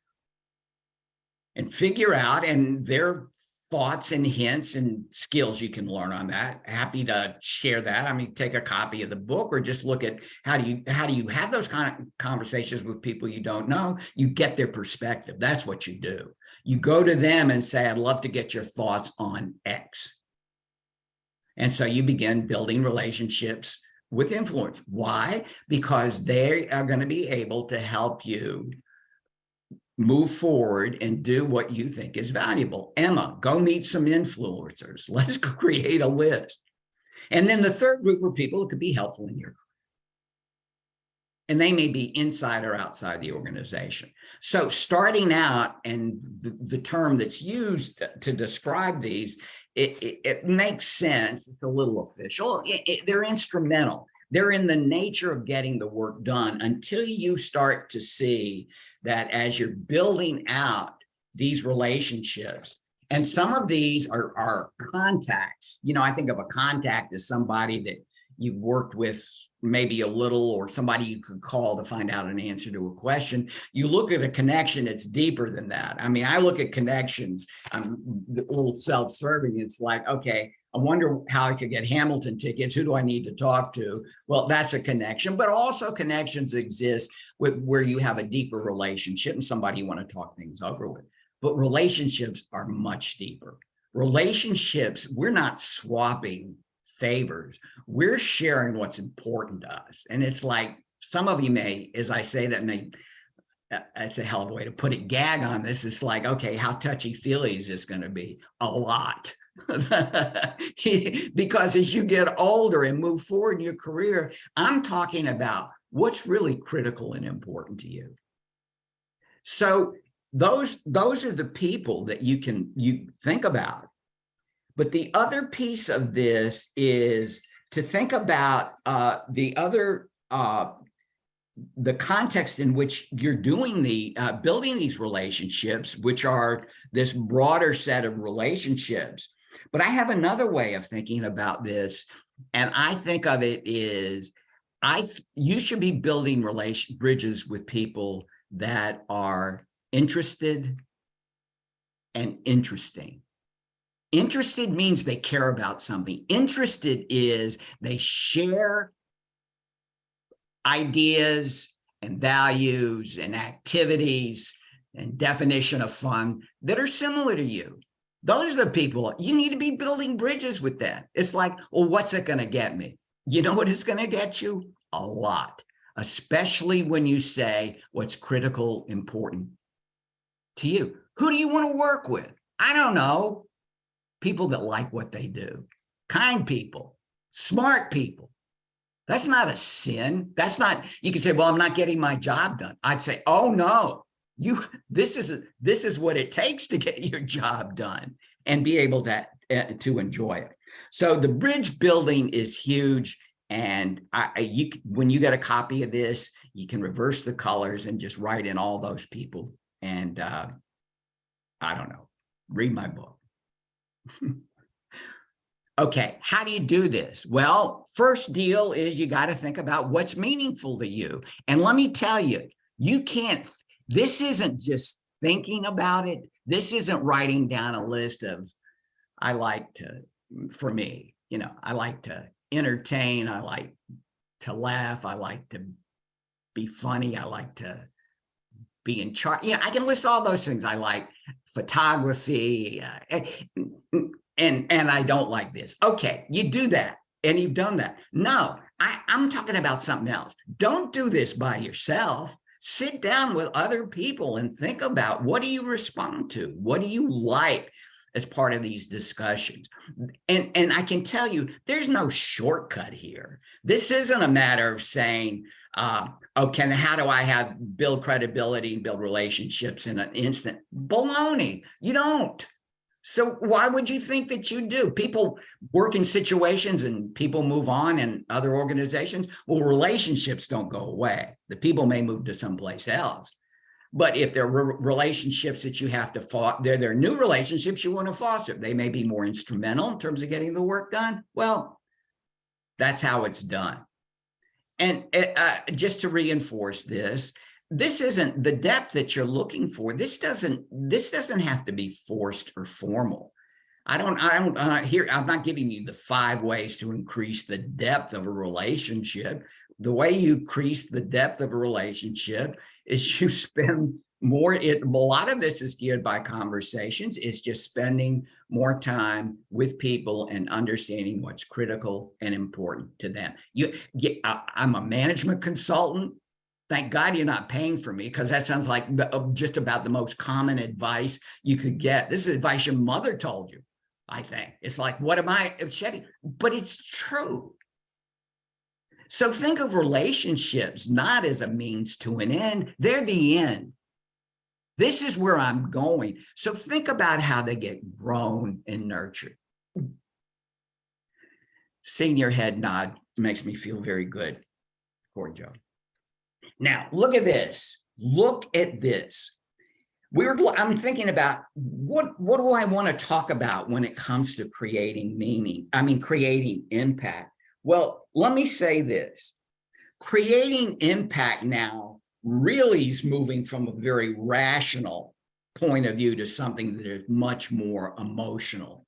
and figure out, and their thoughts and hints and skills you can learn on that. Happy to share that. I mean, take a copy of the book or just look at how do you have those kind of conversations with people you don't know. You get their perspective. That's what you do. You go to them and say, I'd love to get your thoughts on X. And so you begin building relationships with influence. Why? Because they are going to be able to help you move forward and do what you think is valuable. Emma, go meet some influencers. Let's create a list. And then the third group of people who could be helpful in your career. And they may be inside or outside the organization. So starting out, and the term that's used to describe these, it makes sense. It's a little official. They're instrumental. They're in the nature of getting the work done until you start to see that as you're building out these relationships, and some of these are contacts. I think of a contact as somebody that you've worked with maybe a little, or somebody you could call to find out an answer to a question. You look at a connection, it's deeper than that. I mean, I look at connections, I'm a little self-serving. It's like, okay, I wonder how I could get Hamilton tickets. Who do I need to talk to? Well, that's a connection, but also connections exist where you have a deeper relationship and somebody you want to talk things over with. But relationships are much deeper. Relationships, we're not swapping favors. We're sharing what's important to us. And it's like, some of you may, as I say that, that's a hell of a way to put it, gag on this. It's like, okay, how touchy-feely is this going to be? A lot. Because as you get older and move forward in your career, I'm talking about what's really critical and important to you. So those are the people that you think about. But the other piece of this is to think about the context in which you're doing building these relationships, which are this broader set of relationships. But I have another way of thinking about this, and I think of it is you should be building bridges with people that are interested and interesting. Interested means they care about something. Interested is they share ideas and values and activities and definition of fun that are similar to you. Those are the people you need to be building bridges with. That it's like, well, what's it going to get me? You know what it's going to get you? A lot, especially when you say what's critical, important to you. Who do you want to work with? I don't know. People that like what they do, kind people, smart people. That's not a sin. That's not, you can say, well, I'm not getting my job done. I'd say, oh no, this is what it takes to get your job done and be able to enjoy it. So the bridge building is huge. And when you get a copy of this, you can reverse the colors and just write in all those people. And I don't know, read my book. Okay, how do you do this? Well, first deal is you got to think about what's meaningful to you. And let me tell you, this isn't just thinking about it. This isn't writing down a list of, I like to entertain. I like to laugh. I like to be funny. I like to be in charge. Yeah, I can list all those things. I like photography, and I don't like this. Okay, you do that, and you've done that. No, I'm talking about something else. Don't do this by yourself. Sit down with other people and think about, what do you respond to? What do you like as part of these discussions? And I can tell you, there's no shortcut here. This isn't a matter of saying, okay, how do I build credibility and build relationships in an instant? Baloney. You don't. So why would you think that you do? People work in situations and people move on in other organizations. Well, relationships don't go away. The people may move to someplace else. But if there are relationships that you have to foster, they're new relationships you want to foster. They may be more instrumental in terms of getting the work done. Well, that's how it's done. And just to reinforce this isn't the depth that you're looking for. This doesn't have to be forced or formal. I'm not giving you the 5 ways to increase the depth of a relationship. The way you increase the depth of a relationship is you spend more. A lot of this is geared by conversations. It's just spending more time with people and understanding what's critical and important to them. I'm a management consultant. Thank God you're not paying for me, because that sounds like just about the most common advice you could get. This is advice your mother told you, I think. It's like, what am I shedding? But it's true. So think of relationships not as a means to an end. They're the end. This is where I'm going. So think about how they get grown and nurtured. Seeing your head nod makes me feel very good. Poor Joe. Now, look at this. Look at this. I'm thinking about what do I want to talk about when it comes to creating creating impact. Well, let me say this. Creating impact now really is moving from a very rational point of view to something that is much more emotional.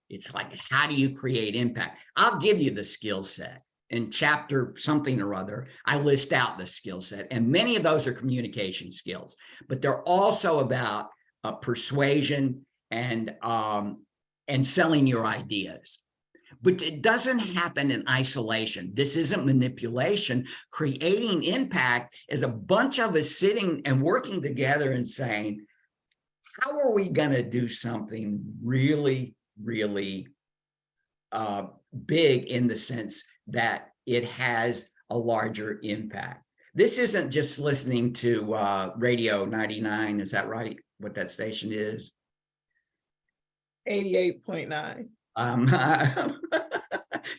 It's like, how do you create impact? I'll give you the skill set. In chapter something or other, I list out the skill set, and many of those are communication skills, but they're also about persuasion and selling your ideas. But it doesn't happen in isolation. This isn't manipulation. Creating impact is a bunch of us sitting and working together and saying, how are we going to do something really, really big in the sense that it has a larger impact? This isn't just listening to Radio 99. Is that right? What that station is? 88.9.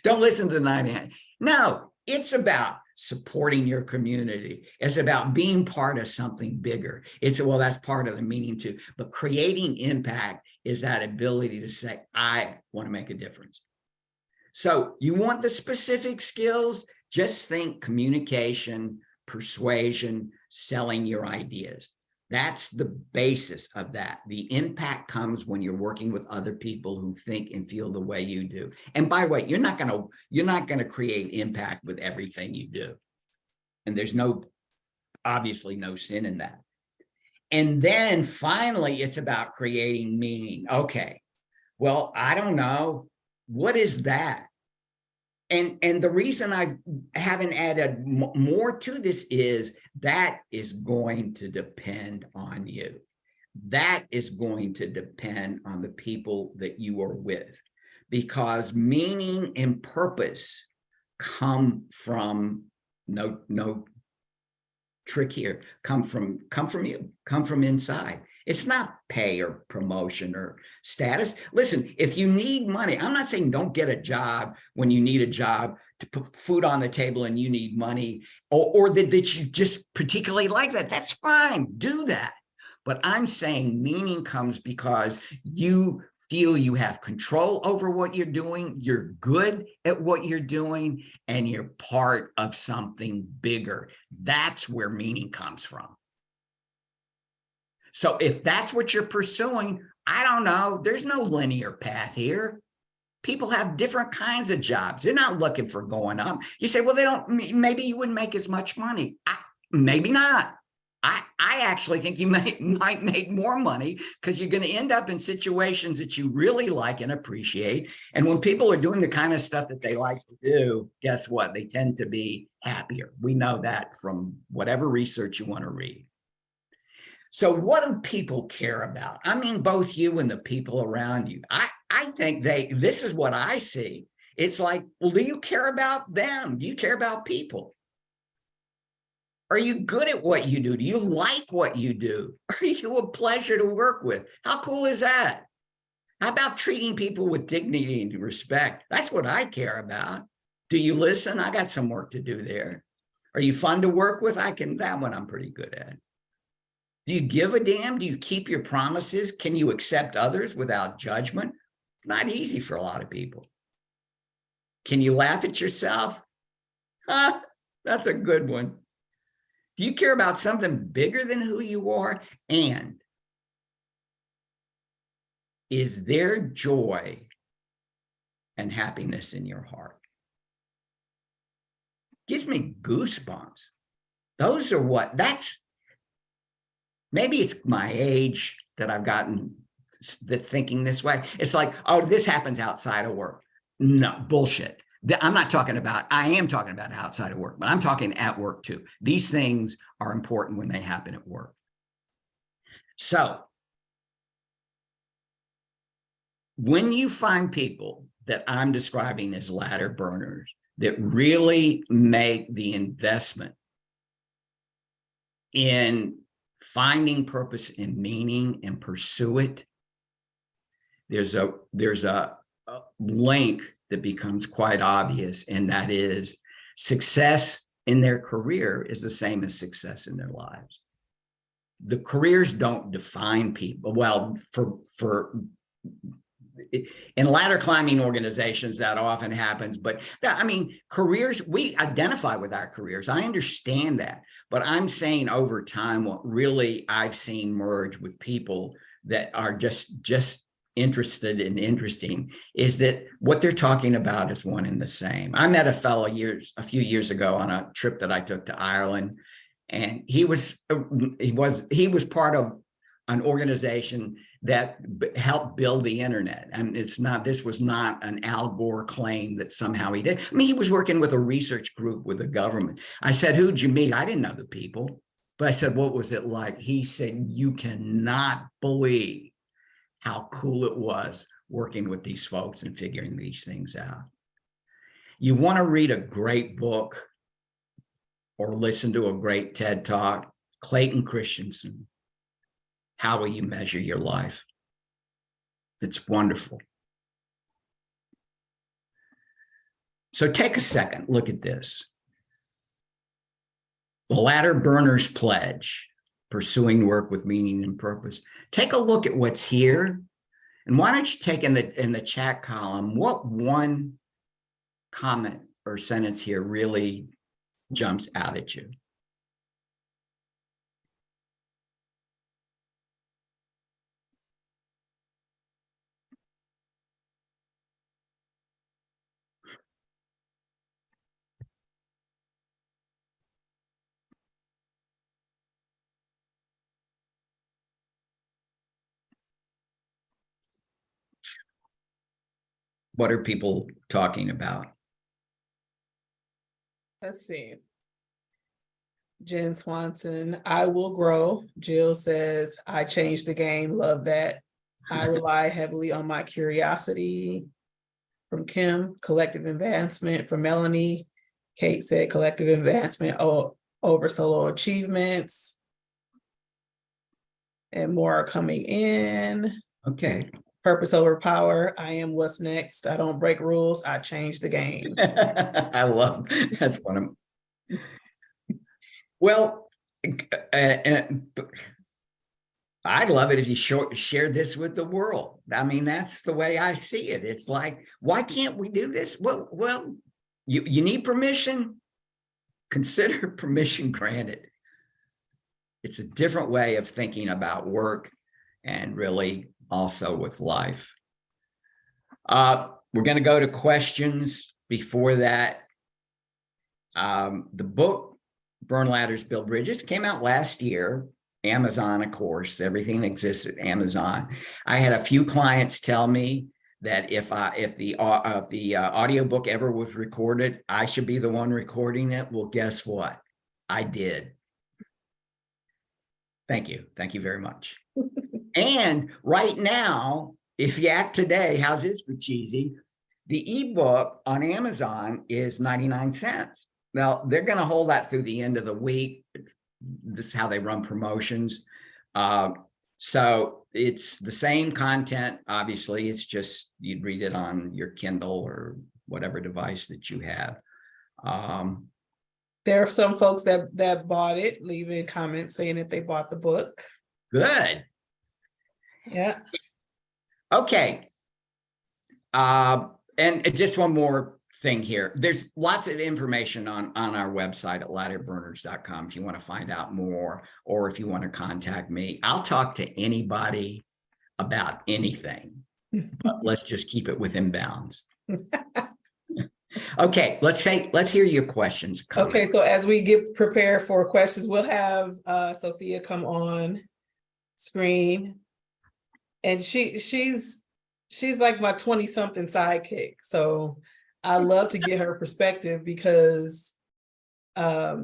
Don't listen to 99. No, it's about supporting your community. It's about being part of something bigger. Well, that's part of the meaning too. But creating impact is that ability to say, I want to make a difference. So you want the specific skills? Just think communication, persuasion, selling your ideas. That's the basis of that. The impact comes when you're working with other people who think and feel the way you do. And by the way, you're not going to create impact with everything you do. And there's obviously no sin in that. And then finally, it's about creating meaning. Okay, well, I don't know. What is that? And the reason I haven't added more to this is that is going to depend on you. That is going to depend on the people that you are with, because meaning and purpose come from no trick here, come from you, come from inside. It's not pay or promotion or status. Listen, if you need money, I'm not saying don't get a job when you need a job to put food on the table and you need money, or that you just particularly like that. That's fine. Do that. But I'm saying meaning comes because you feel you have control over what you're doing, you're good at what you're doing, and you're part of something bigger. That's where meaning comes from. So if that's what you're pursuing, I don't know, there's no linear path here. People have different kinds of jobs. They're not looking for going up. You say, well, maybe you wouldn't make as much money. Maybe not. I actually think you might make more money because you're going to end up in situations that you really like and appreciate. And when people are doing the kind of stuff that they like to do, guess what? They tend to be happier. We know that from whatever research you want to read. So what do people care about? I mean, both you and the people around you. I think this is what I see. It's like, well, do you care about them? Do you care about people? Are you good at what you do? Do you like what you do? Are you a pleasure to work with? How cool is that? How about treating people with dignity and respect? That's what I care about. Do you listen? I got some work to do there. Are you fun to work with? That one I'm pretty good at. Do you give a damn? Do you keep your promises? Can you accept others without judgment? Not easy for a lot of people. Can you laugh at yourself? That's a good one. Do you care about something bigger than who you are? And is there joy and happiness in your heart? Gives me goosebumps. Those are maybe it's my age that I've gotten thinking this way. It's like, oh, this happens outside of work. No, bullshit. I am talking about outside of work, but I'm talking at work too. These things are important when they happen at work. So when you find people that I'm describing as ladder burners that really make the investment in finding purpose and meaning and pursue it, there's a link that becomes quite obvious, and that is success in their career is the same as success in their lives. The careers don't define people. Well, in ladder climbing organizations, that often happens. But I mean, careers, we identify with our careers. I understand that. But I'm saying over time, what really I've seen merge with people that are just interested and interesting is that what they're talking about is one and the same. I met a fellow a few years ago on a trip that I took to Ireland, and he was part of an organization helped build the internet. And this was not an Al Gore claim that somehow he did. I mean, he was working with a research group with the government. I said, who'd you meet? I didn't know the people, but I said, what was it like? He said, you cannot believe how cool it was working with these folks and figuring these things out. You want to read a great book or listen to a great TED Talk, Clayton Christensen, How Will You Measure Your Life? It's wonderful. So take a second, look at this. The Ladder Burners Pledge, Pursuing Work with Meaning and Purpose. Take a look at what's here. And why don't you take in the chat column, what one comment or sentence here really jumps out at you? What are people talking about? Let's see. Jen Swanson, I will grow. Jill says, I changed the game. Love that. I rely heavily on my curiosity. From Kim, collective advancement. From Melanie, Kate said collective advancement over solo achievements. And more are coming in. Okay. Purpose over power. I am what's next. I don't break rules. I change the game. I love, that's one of them. Well, I'd love it if you share this with the world. I mean, that's the way I see it. It's like, why can't we do this? Well, you need permission. Consider permission granted. It's a different way of thinking about work and really also with life. We're going to go to questions. Before that, the book, Burn Ladders, Build Bridges, came out last year. Amazon, of course, everything exists at Amazon. I had a few clients tell me that if the audiobook ever was recorded, I should be the one recording it. Well, guess what? I did. Thank you. Thank you very much. And right now, if you act today, how's this for cheesy? The ebook on Amazon is 99 cents. Now, they're going to hold that through the end of the week. This is how they run promotions. So it's the same content. Obviously, it's just you'd read it on your Kindle or whatever device that you have. There are some folks that bought it, leaving comments saying that they bought the book. Good. Yeah. Okay. And just one more thing here. There's lots of information on our website at ladderburners.com if you want to find out more, or if you want to contact me. I'll talk to anybody about anything, but let's just keep it within bounds. Okay, let's hear your questions. Okay, so as we get prepared for questions, we'll have Sophia come on screen, and she's like my 20-something sidekick. So I love to get her perspective because I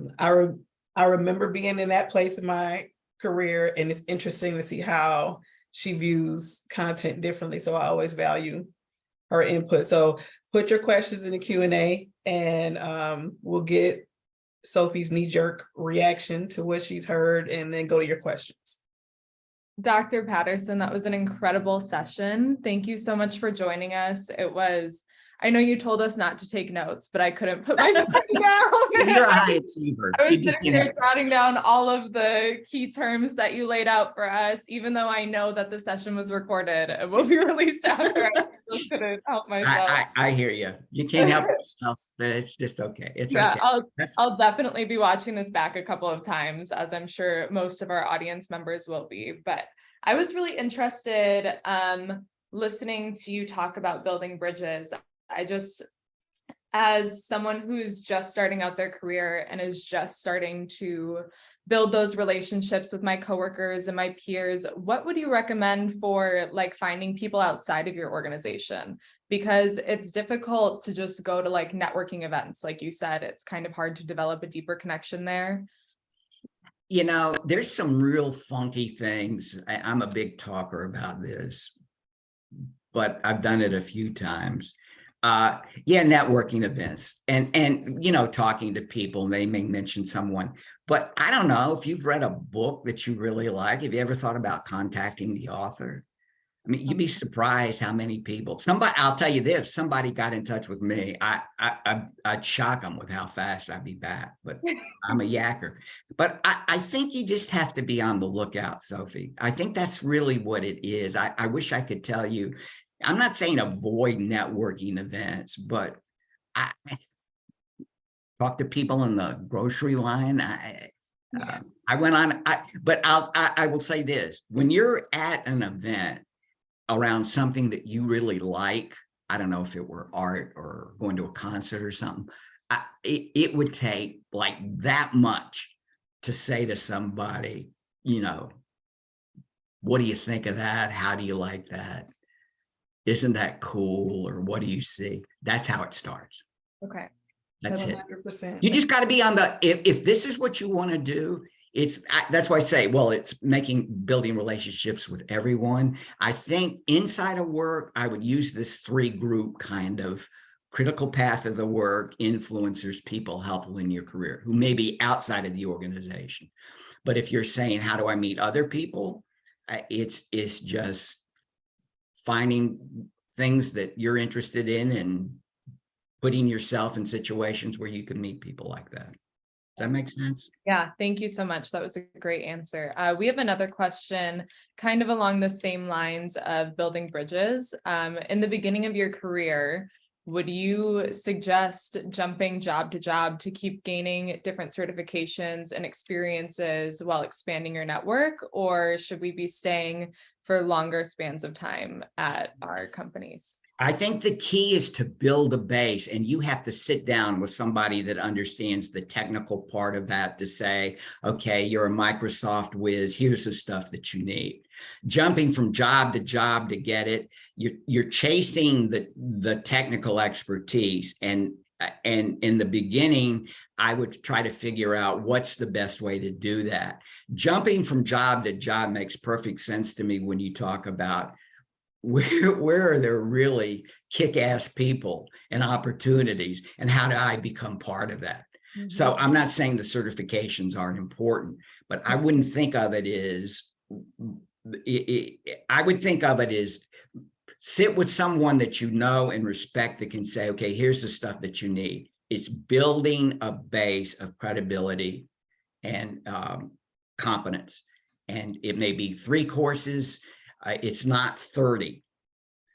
remember being in that place in my career, and it's interesting to see how she views content differently. So I always value her input. So put your questions in the Q&A, and we'll get Sophie's knee-jerk reaction to what she's heard, and then go to your questions. Dr. Patterson, that was an incredible session. Thank you so much for joining us. I know you told us not to take notes, but I couldn't put my phone down. You're a high achiever. I was sitting there jotting down all of the key terms that you laid out for us, even though I know that the session was recorded and will be released after. I just couldn't help myself. I hear you. You can't help yourself. It's just okay. It's okay. I'll definitely be watching this back a couple of times, as I'm sure most of our audience members will be. But I was really interested listening to you talk about building bridges. as someone who's just starting out their career and is just starting to build those relationships with my coworkers and my peers, what would you recommend for like finding people outside of your organization? Because it's difficult to just go to like networking events. Like you said, it's kind of hard to develop a deeper connection there. You know, there's some real funky things. I'm a big talker about this, but I've done it a few times. Yeah, networking events and you know, talking to people, and they may mention someone, but I don't know if you've read a book that you really like. Have you ever thought about contacting the author? I mean, you'd be surprised how many people, I'll tell you this, somebody got in touch with me. I'd shock them with how fast I'd be back, but I'm a yacker. But I think you just have to be on the lookout, Sophie. I think that's really what it is. I wish I could tell you. I'm not saying avoid networking events, but I talk to people in the grocery line. I went on, but I will say this, when you're at an event around something that you really like, I don't know if it were art or going to a concert or something, it would take like that much to say to somebody, you know, what do you think of that? How do you like that? Isn't that cool? Or what do you see? That's how it starts. Okay. That's it. 100%. You just got to be on the, if this is what you want to do, that's why I say, well, it's building relationships with everyone. I think inside of work, I would use this 3-group kind of critical path of the work, influencers, people helpful in your career who may be outside of the organization. But if you're saying, how do I meet other people? It's just finding things that you're interested in and putting yourself in situations where you can meet people like that. Does that make sense? Yeah, thank you so much. That was a great answer. We have another question kind of along the same lines of building bridges. In the beginning of your career, would you suggest jumping job to job to keep gaining different certifications and experiences while expanding your network? Or should we be staying for longer spans of time at our companies? I think the key is to build a base, and you have to sit down with somebody that understands the technical part of that to say, okay, you're a Microsoft whiz, here's the stuff that you need. Jumping from job to get it, you're chasing the technical expertise. And in the beginning, I would try to figure out what's the best way to do that. Jumping from job to job makes perfect sense to me when you talk about where are there really kick-ass people and opportunities, and how do I become part of that? Mm-hmm. So I'm not saying the certifications aren't important, but I wouldn't think of it as, I would think of it as sit with someone that you know and respect that can say, okay, here's the stuff that you need. It's building a base of credibility and competence. And it may be 3 courses. It's not 30,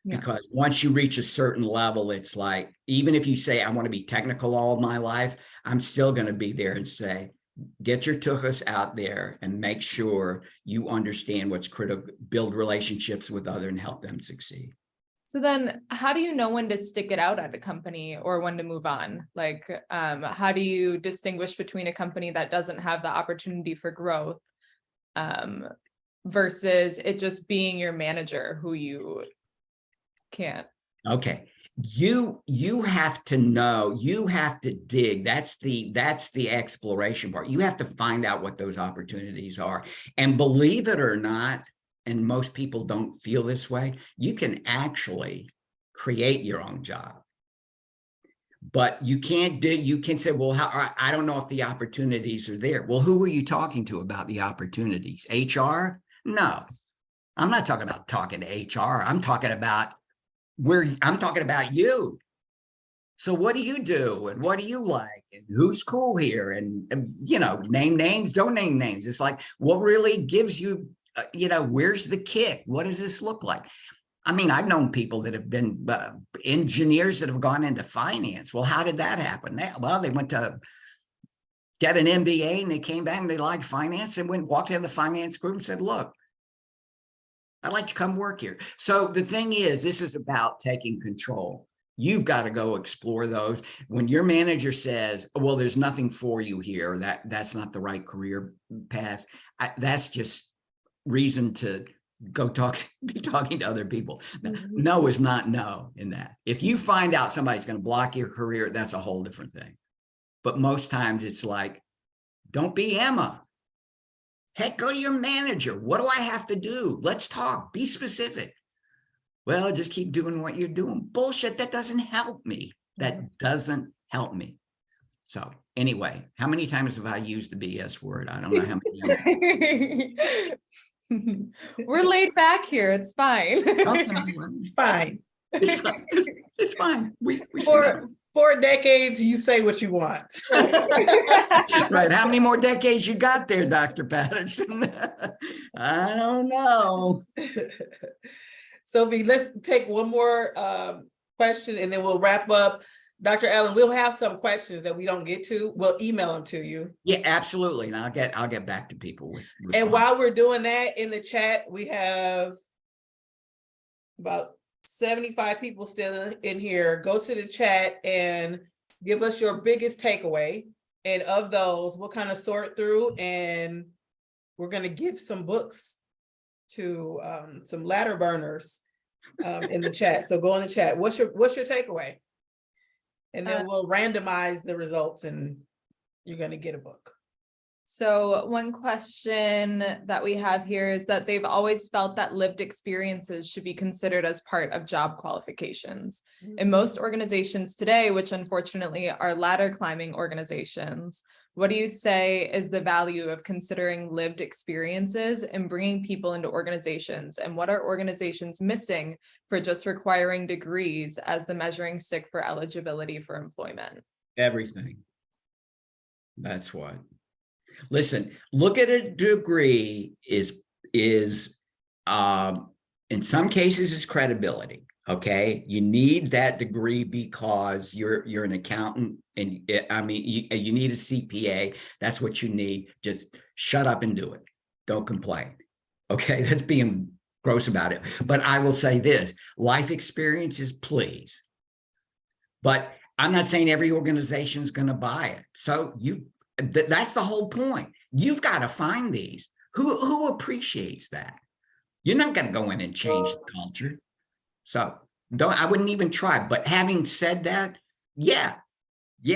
because once you reach a certain level, it's like, even if you say, I want to be technical all of my life, I'm still going to be there and say, get your tuchus out there and make sure you understand what's critical, build relationships with others and help them succeed. So then how do you know when to stick it out at a company or when to move on? Like, how do you distinguish between a company that doesn't have the opportunity for growth versus it just being your manager who you can't? Okay. You have to know, you have to dig. That's the exploration part. You have to find out what those opportunities are. And believe it or not, and most people don't feel this way, you can actually create your own job. But you can't dig, you can say, well, I don't know if the opportunities are there. Well, who are you talking to about the opportunities? HR? No, I'm not talking about talking to HR. I'm talking about you. So what do you do? And what do you like? And who's cool here? And you know, name names, don't name names. It's like, what really gives you, where's the kick? What does this look like? I mean, I've known people that have been engineers that have gone into finance. Well, how did that happen? They went to get an MBA and they came back and they liked finance and walked into the finance group and said, look, I'd like to come work here. So the thing is, this is about taking control. You've got to go explore those. When your manager says, well, there's nothing for you here, that's not the right career path, that's just reason to go be talking to other people. No is not no in that. If you find out somebody's going to block your career, that's a whole different thing. But most times it's like, don't be Emma. Heck, go to your manager. What do I have to do? Let's talk. Be specific. Well, just keep doing what you're doing. Bullshit. That doesn't help me. That doesn't help me. So anyway, how many times have I used the BS word? I don't know how many. We're laid back here. It's fine. Okay, It's fine. It's fine. We For decades, you say what you want. right. How many more decades you got there, Dr. Patterson? I don't know. Sophie, let's take one more question and then we'll wrap up. Dr. Allen, we'll have some questions that we don't get to. We'll email them to you. Yeah, absolutely. And I'll get back to people with And while we're doing that, in the chat, we have about 75 people still in here. Go to the chat and give us your biggest takeaway. And of those, we'll kind of sort through and we're going to give some books to some ladder burners in the chat. So go in the chat. What's your takeaway? And then we'll randomize the results and you're going to get a book. So one question that we have here is that they've always felt that lived experiences should be considered as part of job qualifications. In most organizations today, which unfortunately are ladder climbing organizations, what do you say is the value of considering lived experiences and bringing people into organizations? And what are organizations missing for just requiring degrees as the measuring stick for eligibility for employment? everything. That's what. Listen, look at a degree is in some cases is credibility. Okay, you need that degree because you're an accountant, and I mean you need a CPA. That's what you need. Just shut up and do it. Don't complain. Okay, that's being gross about it. But I will say this: life experiences, please. But I'm not saying every organization is going to buy it. So that's the whole point. You've got to find these. Who appreciates that? You're not going to go in and change the culture. So I wouldn't even try. But having said that, yeah,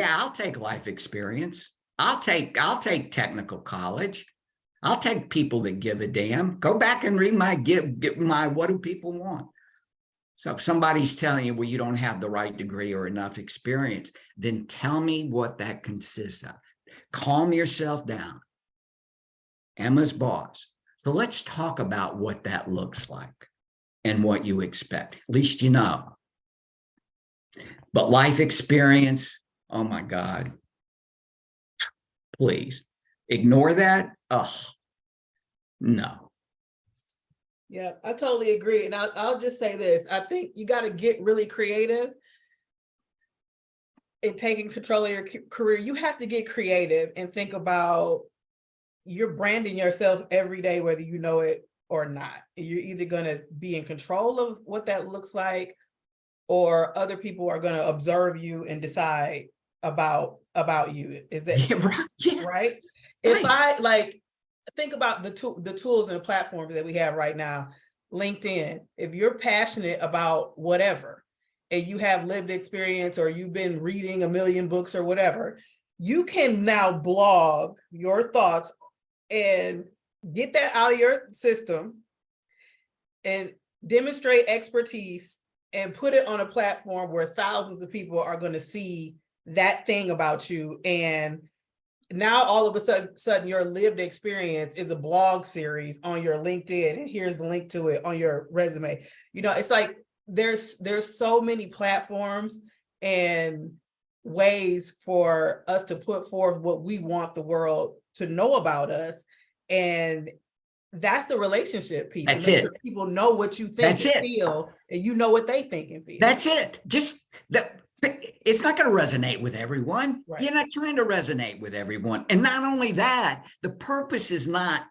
I'll take life experience. I'll take technical college. I'll take people that give a damn. Go back and read my what do people want? So if somebody's telling you, well, you don't have the right degree or enough experience, then tell me what that consists of. Calm yourself down. Emma's boss. So let's talk about what that looks like and what you expect. At least you know. But life experience, oh my God. Please ignore that. Oh, no. Yeah, I totally agree. And I'll just say this. I think you got to get really creative in taking control of your career. You have to get creative and think about you're branding yourself every day, whether you know it or not. You're either going to be in control of what that looks like, or other people are going to observe you and decide about you. Is that right? If I think about the tools and the platforms that we have right now, LinkedIn, if you're passionate about whatever, and you have lived experience or you've been reading a million books or whatever, you can now blog your thoughts and get that out of your system and demonstrate expertise and put it on a platform where thousands of people are going to see that thing about you. And now all of a sudden your lived experience is a blog series on your LinkedIn, and here's the link to it on your resume. You know, it's like there's so many platforms and ways for us to put forth what we want the world to know about us. And that's the relationship piece. That's it. Sure people know what you think and feel, and you know what they think and feel. That's it. Just that. It's not going to resonate with everyone. Right. You're not trying to resonate with everyone. And not only that, the purpose is not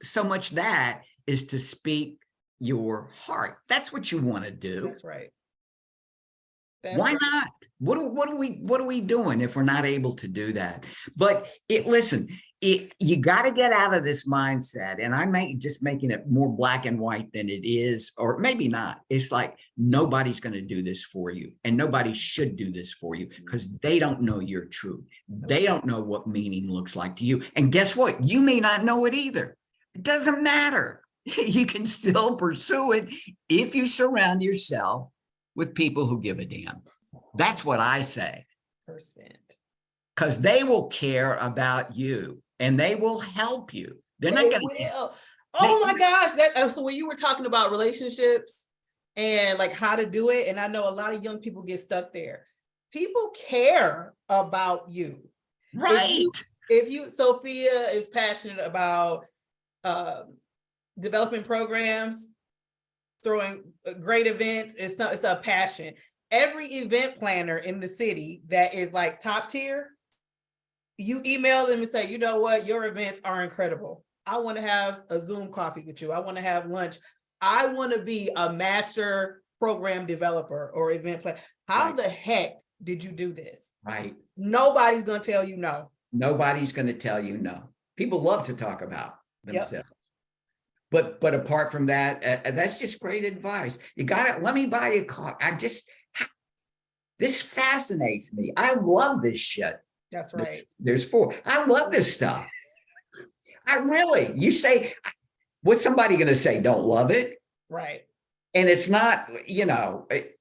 so much that is to speak your heart. That's what you want to do. That's right. Why right. not? What are we doing if we're not able to do that? But listen, you got to get out of this mindset, and just making it more black and white than it is, or maybe not. It's like nobody's going to do this for you, and nobody should do this for you because they don't know your truth. They don't know what meaning looks like to you. And guess what? You may not know it either. It doesn't matter. You can still pursue it if you surround yourself with people who give a damn. That's what I say. Because they will care about you and they will help you. They're not going to. Oh my gosh. So when you were talking about relationships and like how to do it, and I know a lot of young people get stuck there. People care about you. Right. If you Sophia is passionate about development programs, throwing great events, it's a passion. Every event planner in the city that is like top tier, you email them and say, you know what, your events are incredible. I want to have a Zoom coffee with you. I want to have lunch. I want to be a master program developer or event planner. How the heck did you do this? Right. Nobody's going to tell you no. Nobody's going to tell you no. People love to talk about themselves. Yep. But apart from that, that's just great advice. You got to let me buy you a coffee. This fascinates me. I love this shit. That's right. There's 4. I love this stuff. You say, what's somebody going to say? Don't love it? Right. And it's not,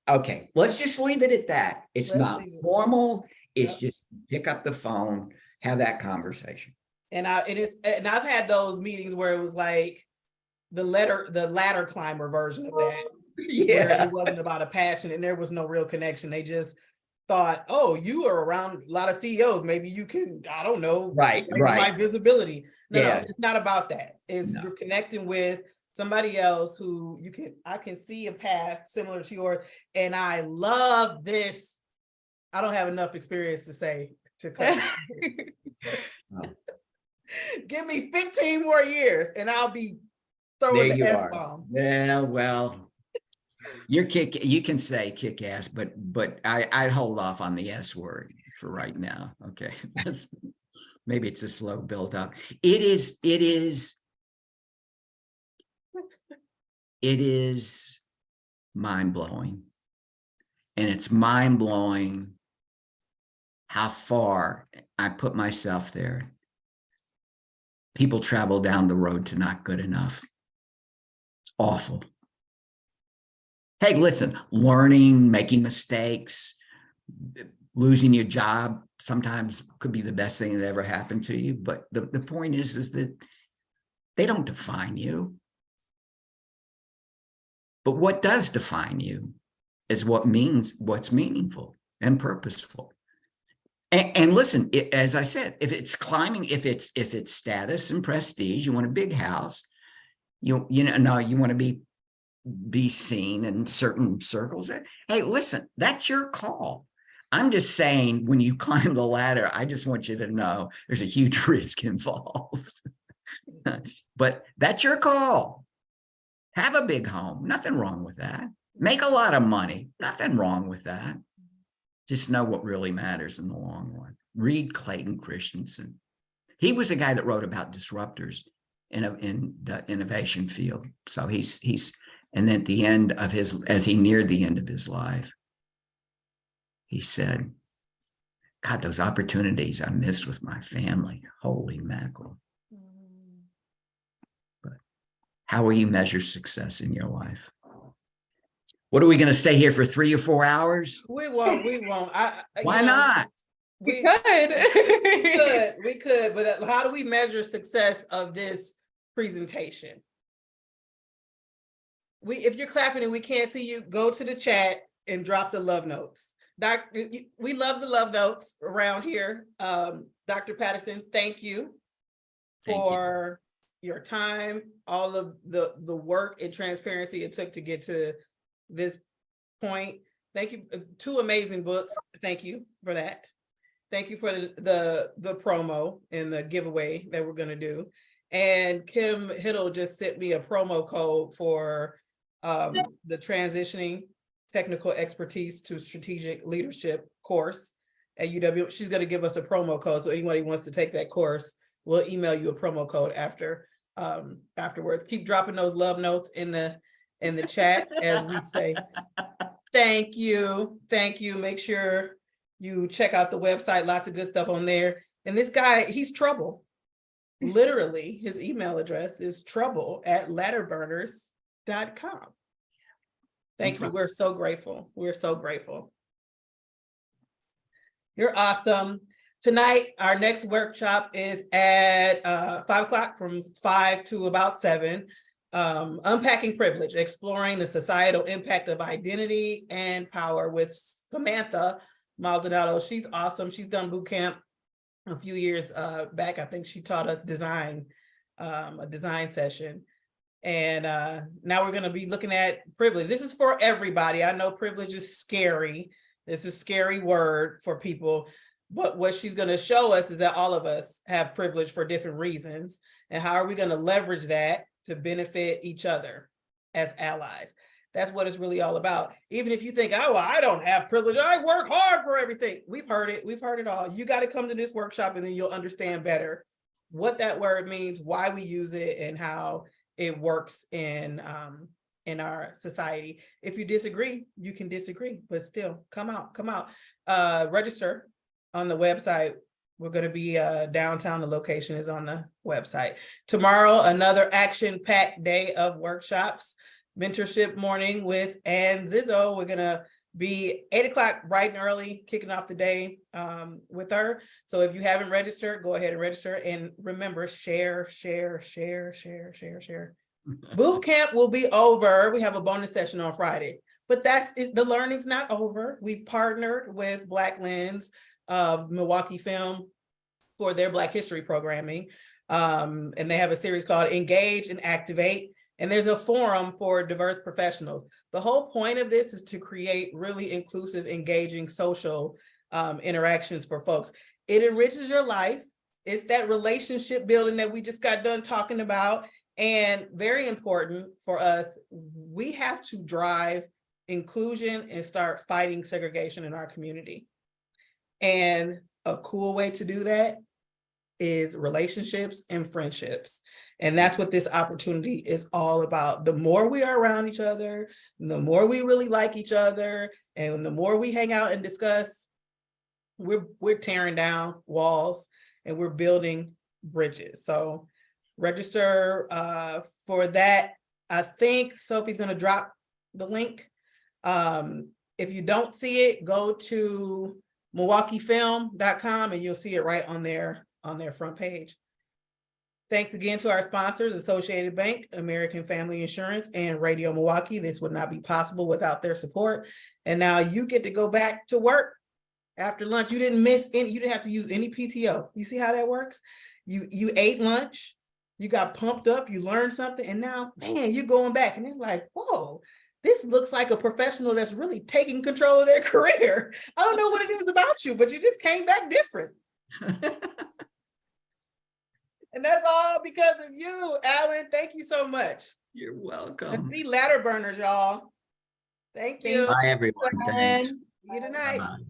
okay, let's just leave it at that. It's not formal. It's just pick up the phone, have that conversation. And I've had those meetings where it was like the ladder climber version of that. Yeah. Where it wasn't about a passion and there was no real connection. They just thought, oh, you are around a lot of CEOs. Maybe you can, I don't know, raise my visibility. No, it's not about that. You're connecting with somebody else who I can see a path similar to yours. And I love this. I don't have enough experience to say to class. Give me 15 more years and I'll be throwing the S-bomb. Yeah, well, you can say kick ass, but I'd hold off on the S word for right now. Okay. Maybe it's a slow build up. It is mind-blowing. And it's mind-blowing how far I put myself there. People travel down the road to not good enough. It's awful. Hey, listen, learning, making mistakes, losing your job sometimes could be the best thing that ever happened to you. But the point is that they don't define you. But what does define you is what's meaningful and purposeful. And listen, as I said, if it's climbing, if it's status and prestige, you want a big house, you want to be seen in certain circles. Hey, listen, that's your call. I'm just saying, when you climb the ladder, I just want you to know there's a huge risk involved. But that's your call. Have a big home. Nothing wrong with that. Make a lot of money. Nothing wrong with that. Just know what really matters in the long run. Read Clayton Christensen. He was a guy that wrote about disruptors in the innovation field. So and at the end of as he neared the end of his life, he said, God, those opportunities I missed with my family. Holy mackerel. But how will you measure success in your life? What are we going to stay here for 3 or 4 hours? We won't. Why not? We could. We could. But how do we measure success of this presentation? If you're clapping and we can't see you, go to the chat and drop the love notes. We love the love notes around here. Dr. Patterson, thank you for your time, all of the work and transparency it took to get to this point. Thank you. 2 amazing books. Thank you for that. Thank you for the promo and the giveaway that we're going to do. And Kim Hiddle just sent me a promo code for the transitioning technical expertise to strategic leadership course at UW. She's going to give us a promo code. So anybody who wants to take that course, we'll email you a promo code afterwards. Keep dropping those love notes in the chat as we say. Thank you. Thank you. Make sure you check out the website. Lots of good stuff on there. And this guy, he's trouble. Literally, his email address is trouble@ladderburners.com. Thank you. We're so grateful. We're so grateful. You're awesome. Tonight, our next workshop is at 5 o'clock from 5 to about 7. Unpacking Privilege, exploring the societal impact of identity and power with Samantha Maldonado. She's awesome. She's done boot camp a few years back. I think she taught us design, a design session. And now we're going to be looking at privilege. This is for everybody. I know privilege is scary. It's a scary word for people. But what she's going to show us is that all of us have privilege for different reasons. And how are we going to leverage that to benefit each other as allies? That's what it's really all about. Even if you think, oh, well, I don't have privilege, I work hard for everything. We've heard it. We've heard it all. You got to come to this workshop and then you'll understand better what that word means, why we use it, and how it works in our society. If you disagree, you can disagree, but still come out. Register on the website. We're going to be downtown. The location is on the website. Tomorrow, another action-packed day of workshops. Mentorship morning with Ann Zizzo. We're going to be 8 o'clock bright and early, kicking off the day with her. So if you haven't registered, go ahead and register. And remember, share. Boot camp will be over. We have a bonus session on Friday, but the learning's not over. We've partnered with Black Lens of Milwaukee Film for their Black History programming. And they have a series called Engage and Activate. And there's a forum for diverse professionals. The whole point of this is to create really inclusive, engaging social interactions for folks. It enriches your life. It's that relationship building that we just got done talking about. And very important for us, we have to drive inclusion and start fighting segregation in our community. And a cool way to do that is relationships and friendships. And that's what this opportunity is all about. The more we are around each other, the more we really like each other, and the more we hang out and discuss, we're tearing down walls and we're building bridges. So register for that. I think Sophie's going to drop the link. If you don't see it, go to MilwaukeeFilm.com and you'll see it right on their front page. Thanks again to our sponsors, Associated Bank, American Family Insurance, and Radio Milwaukee. This would not be possible without their support. And now you get to go back to work after lunch. You didn't miss any, you didn't have to use any PTO. You see how that works? You ate lunch, you got pumped up, you learned something, and now, man, you're going back and you're like, whoa, this looks like a professional that's really taking control of their career. I don't know what it is about you, but you just came back different. And that's all because of you, Alan. Thank you so much. You're welcome. Let's be ladder burners, y'all. Thank you. Bye, everyone. Thanks. See you tonight. Bye-bye.